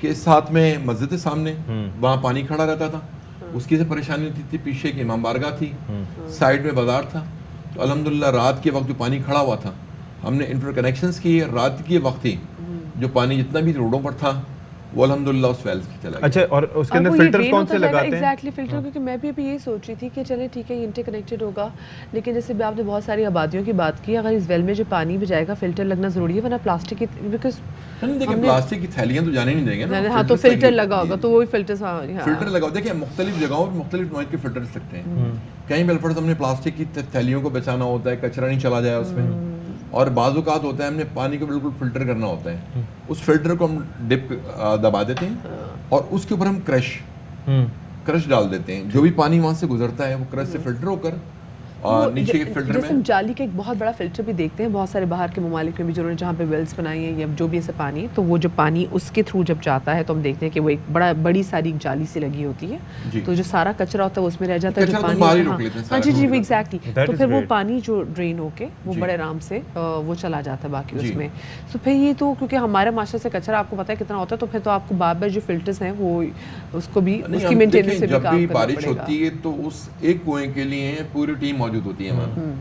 کہ ساتھ میں مسجد سامنے وہاں پانی کھڑا رہتا تھا, اس کی سے پریشانی ہوتی تھی. پیچھے کی امام بارگاہ تھی, سائڈ میں بازار تھا. تو الحمدللہ رات کے وقت جو پانی کھڑا ہوا تھا ہم نے انٹر کنیکشنز کیے, رات کے وقت ہی جو پانی جتنا بھی روڈوں پر تھا وہ الحمدللہ اس ویلز کی چلا گیا. اچھا, اور اس کے اندر فلٹرز کون سے لگاتے ہیں؟ ایگزیکٹلی فلٹر, کیونکہ میں بھی ابھی یہی سوچ رہی تھی کہ چلیں ٹھیک ہے یہ انٹر کنیکٹڈ ہوگا, لیکن جیسے بھی آپ نے بہت ساری آبادیوں کی بات کی, اگر اس ویل میں جو پانی بھی جائے گا فلٹر لگنا ضروری ہے, ورنہ پلاسٹک کی, بیکاز دیکھیں پلاسٹک کی تھیلیاں تو جانے نہیں دیں گے نا. ہاں تو فلٹر لگا ہوگا, تو وہی فلٹرز فلٹر لگا. دیکھیں مختلف جگہوں پر مختلف نوع کے فلٹرز لگتے ہیں. کہیں ویلفیئر ہم نے پلاسٹک کی تھیلیوں کو بچانا ہوتا ہے, کچرا نہیں چلا جائے اس میں, اور بعض اوقات ہوتا ہے ہم نے پانی کو بالکل فلٹر کرنا ہوتا ہے. اس فلٹر کو ہم ڈپ دبا دیتے ہیں اور اس کے اوپر ہم کرش ڈال دیتے ہیں. جو بھی پانی وہاں سے گزرتا ہے وہ کرش سے فلٹر ہو کر نیچے کے فلٹر جیسے ہم جالی کا ایک بہت بڑا فلٹر بھی دیکھتے ہیں بہت سارے باہر کے ممالک میں بھی, جنہوں نے جہاں پہ ویلز بنائی ہیں یا جو بھی ایسے پانی, تو وہ جو پانی اس کے تھرو جب جاتا ہے تو ہم دیکھتے ہیں کہ وہ ایک بڑی ساری جالی سے لگی ہوتی ہے, تو جو سارا کچرا ہوتا ہے وہ اس میں رہ جاتا ہے, جو پانی, ہاں جی وہ ایگزیکٹلی, تو پھر وہ پانی جو ڈرین ہو کے وہ بڑے آرام سے وہ چلا جاتا ہے باقی اس میں. تو پھر یہ تو کیونکہ ہمارے معاشرے سے کچرا آپ کو پتہ ہے کتنا ہوتا ہے, تو پھر تو آپ کو بار بار جو فلٹرز ہیں وہ اس کو بھی اس کی مینٹیننس سے بھی کام کرنا پڑے گا. بارش ہوتی ہے تو اس ایک کنویں کے لیے پوری ٹیم موجود ہوتی ہے وہاں,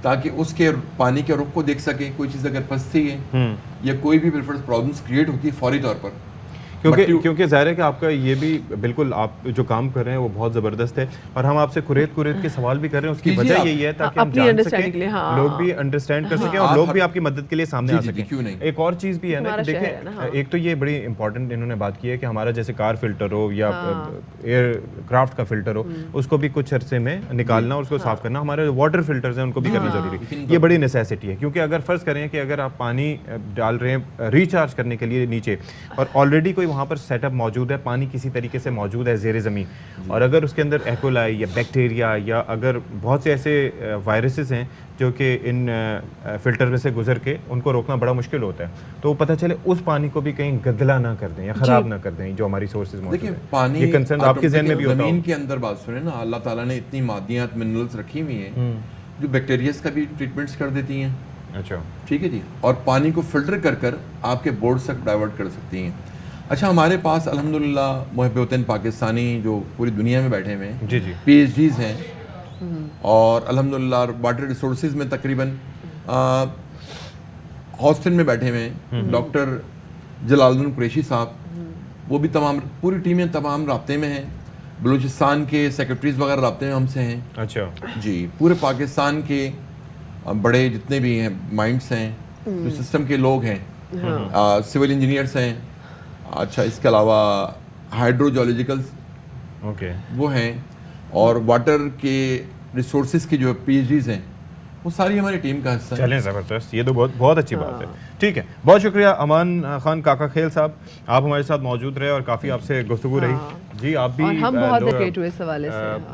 تاکہ اس کے پانی کے رخ کو دیکھ سکے. کوئی چیز اگر پھنستی ہے یا کوئی بھی پرابلمس کریٹ ہوتی ہے فوری طور پر, کیونکہ ظاہر ہے کہ آپ کا یہ بھی بالکل آپ جو کام کر رہے ہیں وہ بہت زبردست ہے, اور ہم آپ سے قریت کے سوال بھی کر رہے ہیں. اس کی وجہ یہی ہے تاکہ ہم جان سکیں, لوگ بھی انڈرسٹینڈ کر سکیں اور لوگ بھی آپ کی مدد کے لیے سامنے آ سکیں. ایک اور چیز بھی ہے نا کہ دیکھیں, ایک تو یہ بڑی امپورٹنٹ انہوں نے بات کی ہے کہ ہمارا جیسے کار فلٹر ہو یا ایئر کرافٹ کا فلٹر ہو, اس کو بھی کچھ عرصے میں نکالنا اور اس کو صاف کرنا. ہمارے واٹر فلٹرز ہیں ان کو بھی کرنا ضروری ہے. یہ بڑی نیسیسٹی ہے, کیونکہ اگر فرض کریں کہ اگر آپ پانی ڈال رہے ہیں ریچارج کرنے کے لیے نیچے, اور آلریڈی کوئی وہاں پر سیٹ اپ موجود ہے, پانی کسی طریقے سے موجود ہے زیر زمین, اور اگر اس کے اندر ایکولائی یا بیکٹیریا یا اگر بہت سے ایسے وائرسز ہیں جو کہ ان فلٹر میں سے گزر کے ان کو روکنا بڑا مشکل ہوتا ہے, تو پتہ چلے اس پانی کو بھی کہیں گدلا نہ کر دیں یا خراب نہ کر دیں جو ہماری سورسز موجود ہیں. پانی یہ کنسرن آپ کے ذہن میں بھی ہوتا ہے. زمین کے اندر بات سنیں نا, اللہ تعالیٰ نے اتنی مادیات منرلز رکھی ہوئی ہیں جو بیکٹیریاز کا بھی ٹریٹمنٹس کر دیتی ہیں. اچھا ٹھیک ہے جی, اور پانی کو فلٹر کر کر آپ کے بورڈ تک ڈائیورٹ کر سکتی ہیں. اچھا, ہمارے پاس الحمدللہ محب وطن پاکستانی جو پوری دنیا میں بیٹھے ہوئے ہیں, پی ایچ ڈیز ہیں, اور الحمدللہ واٹر ریسورسز میں تقریباً ہاسٹن میں بیٹھے ہوئے ہیں ڈاکٹر جلال الدین قریشی صاحب, وہ بھی تمام پوری ٹیمیں تمام رابطے میں ہیں. بلوچستان کے سیکرٹریز وغیرہ رابطے میں ہم سے ہیں. اچھا جی, پورے پاکستان کے بڑے جتنے بھی ہیں مائنڈس ہیں, جو سسٹم کے لوگ ہیں, سول انجینئرس ہیں. اچھا, اس کے علاوہ ہائیڈرو جیولوجیکلس وہ ہیں, اور واٹر کے ریسورسز کی جو پی ایچ ڈیز ہیں وہ ساری ہماری ٹیم کا حصہ ہے. چلیں زبردست, یہ تو بہت اچھی بات ہے. ٹھیک ہے, بہت شکریہ امان خان کاکا کھیل صاحب, آپ ہمارے ساتھ موجود رہے اور کافی آپ سے گفتگو رہی. جی آپ بھی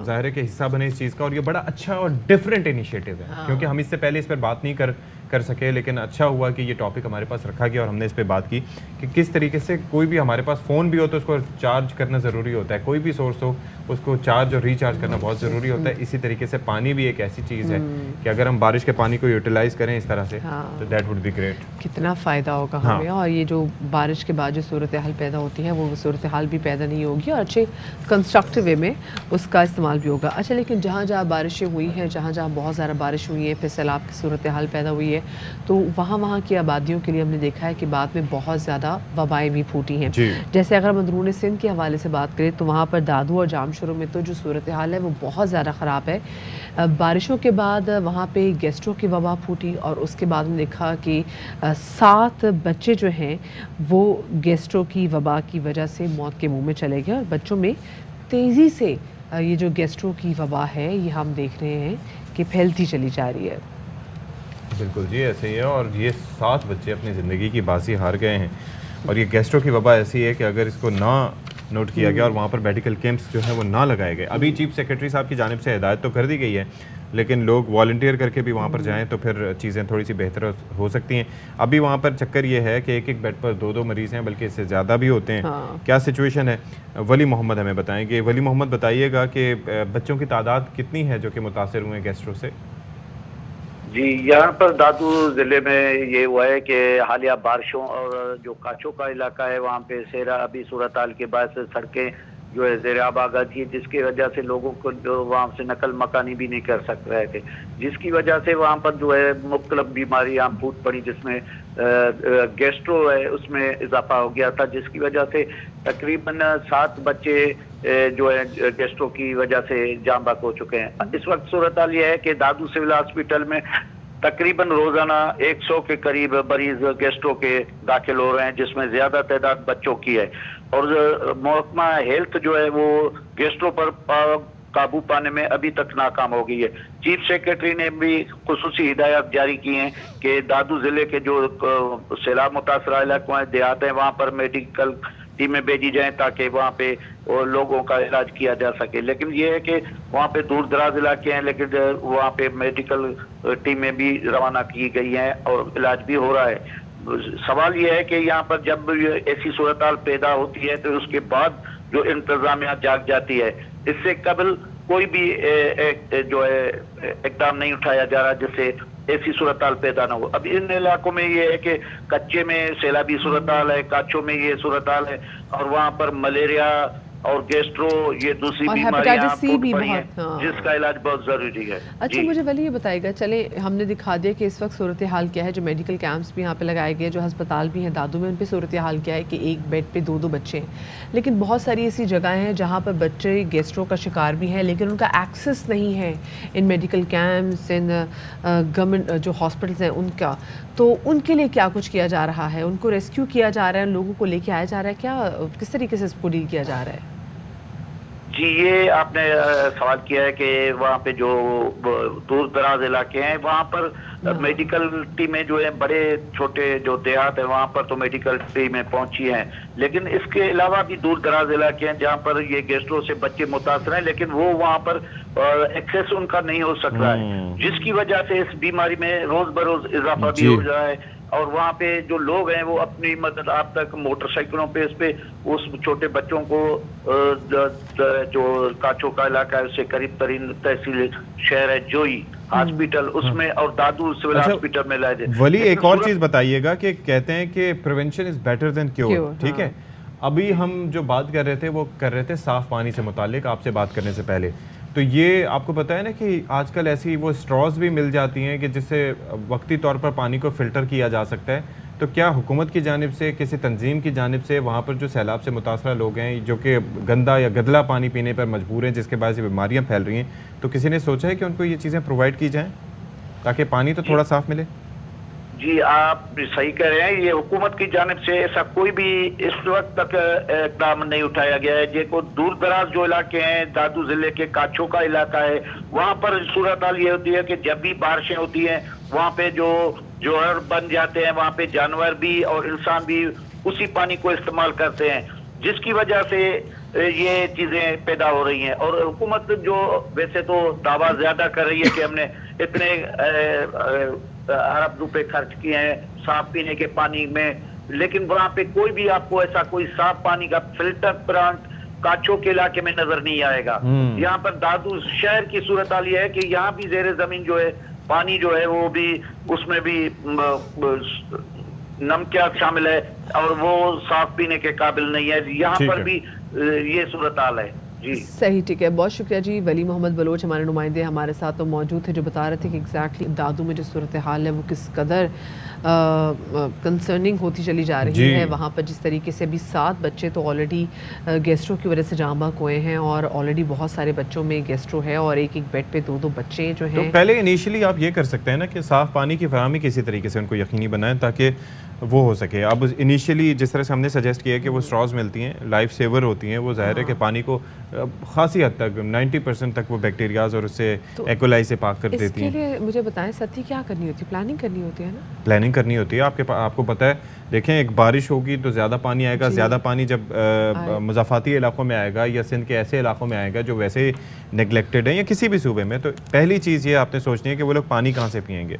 ظاہر ہے کہ حصہ بنے اس چیز کا, اور یہ بڑا اچھا اور ڈفرینٹ انیشیٹو ہے, کیونکہ ہم اس سے پہلے اس پر بات نہیں کر سکے, لیکن اچھا ہوا کہ یہ ٹاپک ہمارے پاس رکھا گیا اور ہم نے اس پہ بات کی کہ کس طریقے سے کوئی بھی ہمارے پاس فون بھی ہو تو اس کو چارج کرنا ضروری ہوتا ہے, کوئی بھی سورس ہو اس کو چارج اور ریچارج کرنا بہت ضروری ہوتا ہے. اسی طریقے سے پانی بھی ایک ایسی چیز ہے کہ اگر ہم بارش کے پانی کو یوٹیلائز کریں اس طرح سے تو دیٹ وڈ بی گریٹ. کتنا فائدہ ہوگا ہمیں, اور یہ جو بارش کے بعد جو صورتحال پیدا ہوتی ہے وہ صورتحال بھی پیدا نہیں ہوگی, اور اچھے کنسٹرکٹیو وے میں اس کا استعمال بھی ہوگا. اچھا, لیکن جہاں جہاں بارشیں ہوئی ہیں, جہاں جہاں بہت زیادہ بارش ہوئی ہے, پھر سیلاب کی صورتحال پیدا ہوئی ہے, تو وہاں کی آبادیوں کے لیے ہم نے دیکھا ہے کہ بعد میں بہت زیادہ وبائیں بھی پھوٹی ہیں. جیسے اگر ہم اندرون سندھ کے حوالے سے بات کریں تو وہاں پر دادو اور جامشورو میں تو جو صورتحال ہے وہ بہت زیادہ خراب ہے. بارشوں کے بعد وہاں پہ گیسٹرو کی وبا پھوٹی, اور اس کے بعد ہم نے دیکھا کہ 7 بچے جو ہیں وہ گیسٹرو کی وبا کی وجہ سے موت کے منہ میں چلے گئے, اور بچوں میں تیزی سے یہ جو گیسٹرو کی وبا ہے یہ ہم دیکھ رہے ہیں کہ پھیلتی چلی جا رہی ہے. بالکل جی, ایسے ہی ہے, اور یہ 7 بچے اپنی زندگی کی بازی ہار گئے ہیں, اور یہ گیسٹرو کی وبا ایسی ہے کہ اگر اس کو نہ نوٹ کیا گیا اور وہاں پر میڈیکل کیمپس جو ہیں وہ نہ لگائے گئے. ابھی چیف سیکرٹری صاحب کی جانب سے ہدایت تو کر دی گئی ہے, لیکن لوگ والنٹیئر کر کے بھی وہاں پر جائیں تو پھر چیزیں تھوڑی سی بہتر ہو سکتی ہیں. ابھی وہاں پر چکر یہ ہے کہ ایک بیڈ پر 2 مریض ہیں, بلکہ اس سے زیادہ بھی ہوتے ہیں. کیا سچویشن ہے, ولی محمد ہمیں بتائیں گے. ولی محمد بتائیے گا کہ بچوں کی تعداد کتنی ہے جو کہ متاثر ہوئے ہیں گیسٹرو سے؟ جی یہاں پر دادو ضلع میں یہ ہوا ہے کہ حالیہ بارشوں اور جو کاچو کا علاقہ ہے وہاں پہ سیلابی صورتحال کے باعث سڑکیں جو ہے زیر آب آ گئی تھی، جس کی وجہ سے لوگوں کو جو وہاں سے نقل مکانی بھی نہیں کر سک رہے تھے، جس کی وجہ سے وہاں پر جو ہے مختلف بیماریاں پھوٹ پڑی، جس میں گیسٹرو ہے اس میں اضافہ ہو گیا تھا، جس کی وجہ سے تقریباً 7 بچے جو ہے گیسٹرو کی وجہ سے جاں بحق ہو چکے ہیں۔ اس وقت صورتحال یہ ہے کہ دادو سول ہاسپٹل میں تقریباً روزانہ 100 کے قریب مریض گیسٹرو کے داخل ہو رہے ہیں، جس میں زیادہ تعداد بچوں کی ہے، اور محکمہ ہیلتھ جو ہے وہ گیسٹرو پر قابو پانے میں ابھی تک ناکام ہو گئی ہے۔ چیف سیکرٹری نے بھی خصوصی ہدایات جاری کی ہیں کہ دادو ضلع کے جو سیلاب متاثرہ علاقوں ہیں، دیہات ہیں، وہاں پر میڈیکل ٹیمیں بھیجی جائیں تاکہ وہاں پہ لوگوں کا علاج کیا جا سکے، لیکن یہ ہے کہ وہاں پہ دور دراز علاقے ہیں، لیکن وہاں پہ میڈیکل ٹیمیں بھی روانہ کی گئی ہیں اور علاج بھی ہو رہا ہے۔ سوال یہ ہے کہ یہاں پر جب ایسی صورتحال پیدا ہوتی ہے تو اس کے بعد جو انتظامیہ جاگ جاتی ہے، اس سے قبل کوئی بھی جو ہے اقدام نہیں اٹھایا جا رہا جس سے ایسی صورتحال پیدا نہ ہو۔ اب ان علاقوں میں یہ ہے کہ کچے میں سیلابی صورتحال ہے، کاچوں میں یہ صورتحال ہے، اور وہاں پر ملیریا اور گیسٹرو یہ دوسری بیماریاں پھوٹ پڑی ہیں، جس کا علاج بہت ضروری ہے۔ اچھا مجھے ولی یہ بتائے گا، چلے ہم نے دکھا دیا کہ اس وقت صورتحال کیا ہے، جو میڈیکل کیمپس بھی یہاں پہ لگائے گئے، جو ہسپتال بھی ہیں دادو میں، ان پہ صورتحال کیا ہے کہ ایک بیڈ پہ 2 بچے ہیں، لیکن بہت ساری ایسی جگہیں ہیں جہاں پر بچے گیسٹرو کا شکار بھی ہیں لیکن ان کا ایکسس نہیں ہے in medical camps, in government جو ہاسپٹلس ہیں ان کا، تو ان کے لیے کیا کچھ کیا جا رہا ہے؟ ان کو ریسکیو کیا جا رہا ہے، ان لوگوں کو لے کے آیا جا رہا ہے، کیا کس طریقے سے اس کو ڈیل کیا جا رہا ہے؟ جی یہ آپ نے سوال کیا ہے کہ وہاں پہ جو دور دراز علاقے ہیں وہاں پر میڈیکل ٹیمیں جو ہیں، بڑے چھوٹے جو دیہات ہیں وہاں پر تو میڈیکل ٹیمیں پہنچی ہیں، لیکن اس کے علاوہ بھی دور دراز علاقے ہیں جہاں پر یہ گیسٹرو سے بچے متاثر ہیں، لیکن وہ وہاں پر ایکسیس ان کا نہیں ہو سک رہا ہے، جس کی وجہ سے اس بیماری میں روز بروز اضافہ بھی ہو رہا ہے، اور وہاں پہ جو لوگ ہیں وہ اپنی مدد آپ تک موٹر سائیکلوں پہ اس پہ اس چھوٹے بچوں کو جو کاچو کا علاقہ ہے اس سے قریب ترین تحصیل شہر ہے جوئی ہاسپٹل، اس میں اور دادو سول ہاسپٹل میں لائے جائے۔ ولی ایک اور چیز بتائیے گا کہ کہتے ہیں کہ prevention is better than cure, ٹھیک ہے؟ ابھی ہم جو بات کر رہے تھے وہ کر رہے تھے صاف پانی سے متعلق آپ سے بات کرنے سے پہلے، تو یہ آپ کو پتہ ہے نا کہ آج کل ایسی وہ اسٹراز بھی مل جاتی ہیں کہ جس سے وقتی طور پر پانی کو فلٹر کیا جا سکتا ہے، تو کیا حکومت کی جانب سے، کسی تنظیم کی جانب سے وہاں پر جو سیلاب سے متاثرہ لوگ ہیں جو کہ گندا یا گدلا پانی پینے پر مجبور ہیں جس کے باعث بیماریاں پھیل رہی ہیں، تو کسی نے سوچا ہے کہ ان کو یہ چیزیں پرووائڈ کی جائیں تاکہ پانی تو تھوڑا صاف ملے؟ جی آپ صحیح کہہ رہے ہیں، یہ حکومت کی جانب سے ایسا کوئی بھی اس وقت تک اقدام نہیں اٹھایا گیا ہے۔ کو دور دراز جو علاقے ہیں، دادو ضلع کے کاچو کا علاقہ ہے، وہاں پر صورتحال یہ ہوتی ہے کہ جب بھی بارشیں ہوتی ہیں وہاں پہ جو جوہر بن جاتے ہیں، وہاں پہ جانور بھی اور انسان بھی اسی پانی کو استعمال کرتے ہیں، جس کی وجہ سے یہ چیزیں پیدا ہو رہی ہیں، اور حکومت جو ویسے تو دعویٰ زیادہ کر رہی ہے کہ ہم نے اتنے ارب روپے خرچ کیے ہیں صاف پینے کے پانی میں، لیکن وہاں پہ کوئی بھی آپ کو ایسا کوئی صاف پانی کا فلٹر پلانٹ کاچو کے علاقے میں نظر نہیں آئے گا۔ یہاں پر دادو شہر کی صورتحال یہ ہے کہ یہاں بھی زیر زمین جو ہے پانی جو ہے وہ بھی اس میں بھی نمکیات شامل ہے اور وہ صاف پینے کے قابل نہیں ہے، یہاں پر بھی یہ صورتحال ہے۔ صحیح، ٹھیک ہے، بہت شکریہ جی۔ ولی محمد بلوچ ہمارے نمائندے ہمارے ساتھ تو موجود تھے جو بتا رہے تھے کہ ایگزیکٹلی دادو میں جو صورتحال ہے وہ کس قدر کنسرننگ ہوتی چلی جا رہی ہے، وہاں پر جس طریقے سے ابھی 7 بچے تو آلریڈی گیسٹرو کی وجہ سے جاں بحق ہوئے ہیں، اور آلریڈی بہت سارے بچوں میں گیسٹرو ہے، اور ایک بیڈ پہ 2 بچے جو ہیں۔ تو پہلے انیشلی آپ یہ کر سکتے ہیں نا کہ صاف پانی کی فراہمی کسی طریقے سے ان کو یقینی بنائیں تاکہ وہ ہو سکے۔ اب انیشلی جس طرح سے ہم نے سجیسٹ کیا کہ وہ اسٹراز ملتی ہیں، لائف سیور ہوتی ہیں، وہ ظاہر ہے کہ پانی کو خاصی حد تک 90% تک وہ بیکٹیریاز اور اس سے ایکولائی سے پاک کر دیتی ہیں۔ اس کے لیے مجھے بتائیں ساتھی کیا کرنی ہوتی ہے؟ پلاننگ کرنی ہوتی ہے نا؟ پلاننگ کرنی ہوتی ہے، آپ کو پتہ ہے، دیکھیں ایک بارش ہوگی تو زیادہ پانی آئے گا، زیادہ پانی جب مضافاتی علاقوں میں آئے گا یا سندھ کے ایسے علاقوں میں آئے گا جو ویسے نیگلیکٹڈ ہیں یا کسی بھی صوبے میں، تو پہلی چیز یہ آپ نے سوچنی ہے کہ وہ لوگ پانی کہاں سے پئیں گے۔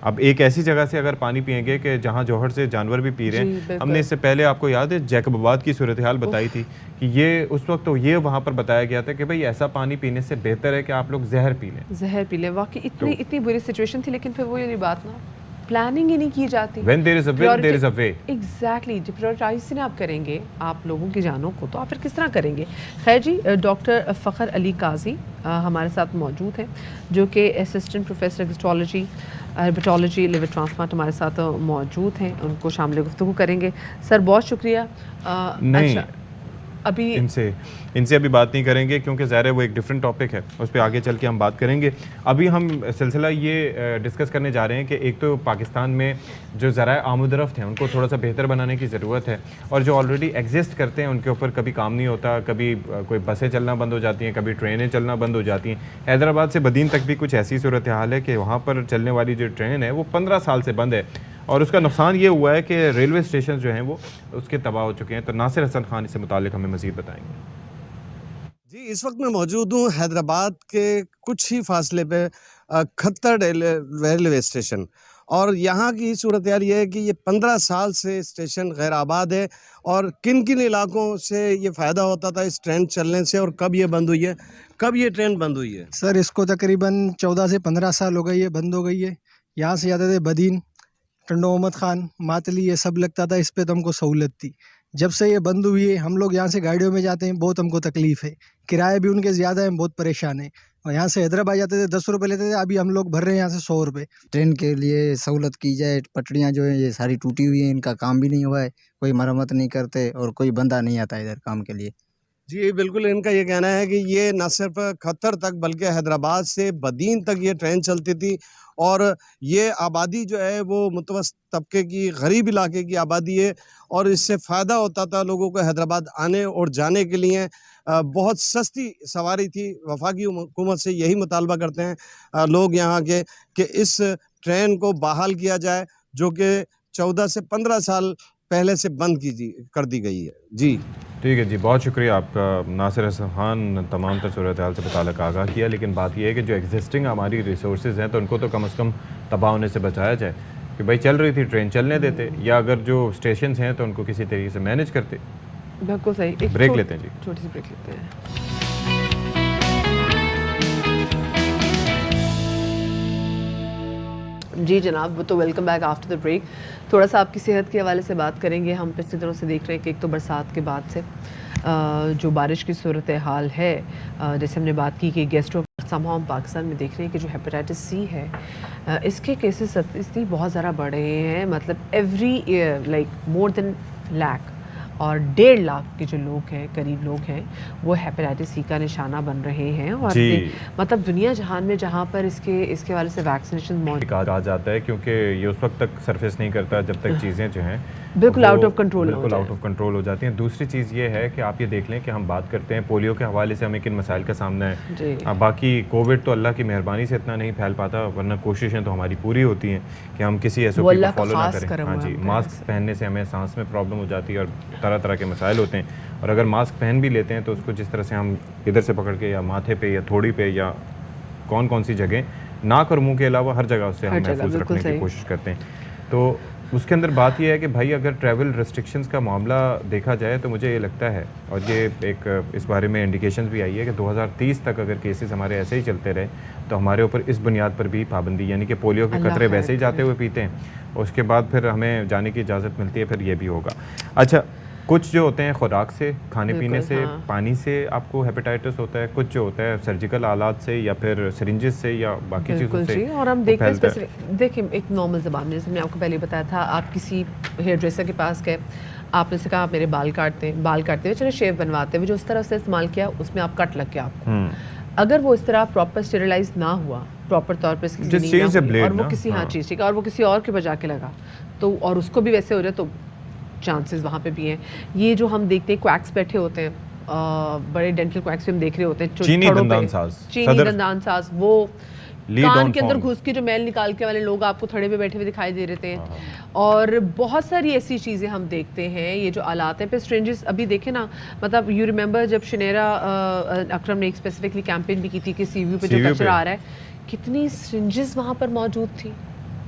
اب ایک ایسی جگہ سے اگر پانی پئیں گے کہ جہاں جوہر سے جانور بھی پی رہے ہیں. ہم نے اس سے پہلے آپ کو یاد ہے جیکب آباد کی صورتحال بتائی تھی کہ یہ اس وقت تو یہ وہاں پر بتایا گیا تھا کہ بھئی ایسا پانی پینے سے بہتر ہے کہ آپ لوگ زہر پی لیں. واقعی اتنی بری سچویشن تھی, لیکن پھر وہ یہ بات نا پلاننگ ہی نہیں کی جاتی. When there is a will, there is a way. Exactly, جب پرائورٹائز نہیں آپ کریں گے آپ لوگوں کی جانوں کو, تو آپ پھر کس طرح کریں گے. خیر جی, ڈاکٹر فخر علی قاضی ہمارے ساتھ موجود ہیں, جو کہ اسسٹنٹ پروفیسر ہیپیٹالوجی لیور ٹرانسپلانٹ ہمارے ساتھ موجود ہیں. ان کو شامل گفتگو کریں گے. سر بہت شکریہ. نہیں, ابھی ان سے ابھی بات نہیں کریں گے کیونکہ ظاہر ہے وہ ایک ڈیفرنٹ ٹاپک ہے, اس پہ آگے چل کے ہم بات کریں گے. ابھی ہم سلسلہ یہ ڈسکس کرنے جا رہے ہیں کہ ایک تو پاکستان میں جو ذرائع آمد و رفت ہیں ان کو تھوڑا سا بہتر بنانے کی ضرورت ہے, اور جو آلریڈی ایگزسٹ کرتے ہیں ان کے اوپر کبھی کام نہیں ہوتا, کبھی کوئی بسیں چلنا بند ہو جاتی ہیں, کبھی ٹرینیں چلنا بند ہو جاتی ہیں. حیدرآباد سے بدین تک بھی کچھ ایسی صورتحال ہے کہ وہاں پر چلنے والی جو ٹرین ہے وہ 15 سال سے بند ہے, اور اس کا نقصان یہ ہوا ہے کہ ریلوے اسٹیشن جو ہیں وہ اس کے تباہ ہو چکے ہیں. تو ناصر حسن خان اس سے متعلق ہمیں مزید بتائیں گے. جی, اس وقت میں موجود ہوں حیدرآباد کے کچھ ہی فاصلے پہ کھتر ریلوے اسٹیشن, اور یہاں کی صورتحال یہ ہے کہ یہ 15 سال سے اسٹیشن غیر آباد ہے, اور کن کن علاقوں سے یہ فائدہ ہوتا تھا اس ٹرین چلنے سے, اور کب یہ بند ہوئی ہے, کب یہ ٹرین بند ہوئی ہے؟ سر اس کو تقریباً 14 سے 15 سال ہو گئی ہے بند ہو گئی ہے. یہاں سے جاتے تھے بدین, ٹنڈو محمد خان, ماتلی, یہ سب لگتا تھا, اس پہ تو ہم کو سہولت تھی. جب سے یہ بند ہوئی ہے ہم لوگ یہاں سے گاڑیوں میں جاتے ہیں, بہت ہم کو تکلیف ہے, کرایہ بھی ان کے زیادہ ہیں, بہت پریشان ہیں. اور یہاں سے حیدرآباد جاتے تھے 10 روپے لیتے تھے, ابھی ہم لوگ بھر رہے ہیں یہاں سے 100 روپے. ٹرین کے لیے سہولت کی جائے, پٹریاں جو ہیں یہ ساری ٹوٹی ہوئی ہیں, ان کا کام بھی نہیں ہوا ہے, کوئی مرمت نہیں کرتے اور کوئی بندہ نہیں آتا ادھر کام کے لیے. جی بالکل, ان کا یہ کہنا ہے کہ یہ نہ صرف کھتر تک بلکہ حیدرآباد سے بدین تک یہ ٹرین چلتی تھی, اور یہ آبادی جو ہے وہ متوسط طبقے کی, غریب علاقے کی آبادی ہے, اور اس سے فائدہ ہوتا تھا لوگوں کو حیدرآباد آنے اور جانے کے لیے. بہت سستی سواری تھی. وفاقی حکومت سے یہی مطالبہ کرتے ہیں لوگ یہاں کے کہ اس ٹرین کو بحال کیا جائے, جو کہ 14 سے 15 سال پہلے سے بند کر دی گئی ہے. جی ٹھیک ہے جی, بہت شکریہ آپ کا. ناصر حسن خان تمام تر صورتحال سے متعلق آگاہ کیا, لیکن بات یہ ہے کہ جو ایگزسٹنگ ہماری ریسورسز ہیں تو ان کو تو کم از کم تباہ ہونے سے بچایا جائے, کہ بھائی چل رہی تھی ٹرین چلنے دیتے, یا اگر جو اسٹیشنز ہیں تو ان کو کسی طریقے سے مینیج کرتے. بالکل صحیح. بریک لیتے ہیں جی, چھوٹی سی بریک لیتے ہیں. جی جناب, تو welcome back after the break. تھوڑا سا آپ کی صحت کے حوالے سے بات کریں گے. ہم پچھلے دنوں سے دیکھ رہے ہیں کہ ایک تو برسات کے بعد سے جو بارش کی صورتحال ہے, جیسے ہم نے بات کی کہ گیسٹرو سمہاؤ ہم پاکستان میں دیکھ رہے ہیں کہ جو ہیپیٹائٹس سی ہے اس کے کیسز اتنی بہت زیادہ بڑھ رہے ہیں, مطلب ایوری ایئر لائک مور دین لاکھ, اور 1.5 لاکھ کے جو لوگ ہیں, قریب لوگ ہیں, وہ ہیپیٹائٹس سی کا نشانہ بن رہے ہیں. اور مطلب دنیا جہان میں جہاں پر اس کے حوالے سے ویکسینیشن موجود کہا جاتا ہے, کیونکہ یہ اس وقت تک سرفیس نہیں کرتا جب تک چیزیں جو ہیں بالکل آؤٹ آف کنٹرول ہو جاتی ہیں. دوسری چیز یہ ہے کہ آپ یہ دیکھ لیں کہ ہم بات کرتے ہیں پولیو کے حوالے سے ہمیں کن مسائل کا سامنا ہے. باقی کووڈ تو اللہ کی مہربانی سے اتنا نہیں پھیل پاتا, ورنہ کوششیں تو ہماری پوری ہوتی ہیں کہ ہم کسی ایس او پی کو فالو نہ کریں. ہاں جی, ماسک پہننے سے ہمیں سانس میں پرابلم ہو جاتی ہے اور طرح طرح کے مسائل ہوتے ہیں, اور اگر ماسک پہن بھی لیتے ہیں تو اس کو جس طرح سے ہم ادھر سے پکڑ کے یا ماتھے پہ یا تھوڑی پہ یا کون سی جگہ, ناک اور منہ کے علاوہ ہر جگہ اس سے ہم محفوظ رکھنے کی کوشش کرتے ہیں. تو اس کے اندر بات یہ ہے کہ بھائی اگر ٹریول ریسٹرکشنز کا معاملہ دیکھا جائے تو مجھے یہ لگتا ہے, اور یہ ایک اس بارے میں انڈیکیشنز بھی آئی ہے کہ 2030 تک اگر کیسز ہمارے ایسے ہی چلتے رہے تو ہمارے اوپر اس بنیاد پر بھی پابندی, یعنی کہ پولیو کے قطرے ویسے ہی جاتے ہوئے پیتے ہیں, اور اس کے بعد پھر ہمیں جانے کی اجازت ملتی ہے, پھر یہ بھی ہوگا. اچھا, کچھ جو ہوتے ہیں خوراک سے, کھانے پینے سے, پانی سے آپ کو ہیپیٹائٹس ہوتا ہے, کچھ جو ہوتا ہے سرجیکل آلات سے یا پھر سرنجز سے یا باقی چیزوں سے. اور ہم دیکھیں ایک نارمل زبان میں, جیسے میں آپ کو پہلے بتایا تھا, آپ کسی ہیئر ڈریسر کے پاس گئے, آپ نے سے کہا آپ میرے بال کاٹتے ہوئے, چلے شیو بنواتے ہوئے, جو اس طرح سے استعمال کیا اس میں آپ کٹ لگ گیا آپ کو. اگر وہ اس طرح پراپر اسٹیریلائز نہ ہوا, پراپر طور پہ اور وہ کسی چیز ٹھیک ہے, اور وہ کسی اور کے بجا کے لگا تو, اور اس کو بھی ویسے ہو جائے تو چانسز وہاں پہ بھی ہیں. یہ جو ہم دیکھتے ہیں کویکس بیٹھے ہوتے ہیں, بڑے ڈینٹل کویکس ہم دیکھ رہے ہوتے ہیں, چینی دندان ساز, وہ کان کے اندر گھس کے جو میل نکال کے والے لوگ آپ کو تھڑے پہ بیٹھے ہوئے دکھائی دے رہے تھے, اور بہت ساری ایسی چیزیں ہم دیکھتے ہیں. یہ جو آلات ہیں پہ اسٹرینجز, ابھی دیکھیں نا, مطلب یو ریممبر جب شنیرا اکرم نے ایک اسپیسیفکلی کیمپین بھی کی تھی کہ سی وی پہ جو کچرا آ رہا ہے, کتنی اسٹرینجز وہاں پر موجود تھی,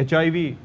HIV,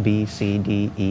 B, C, D, E,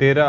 13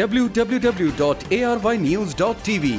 www.arYnews.tv।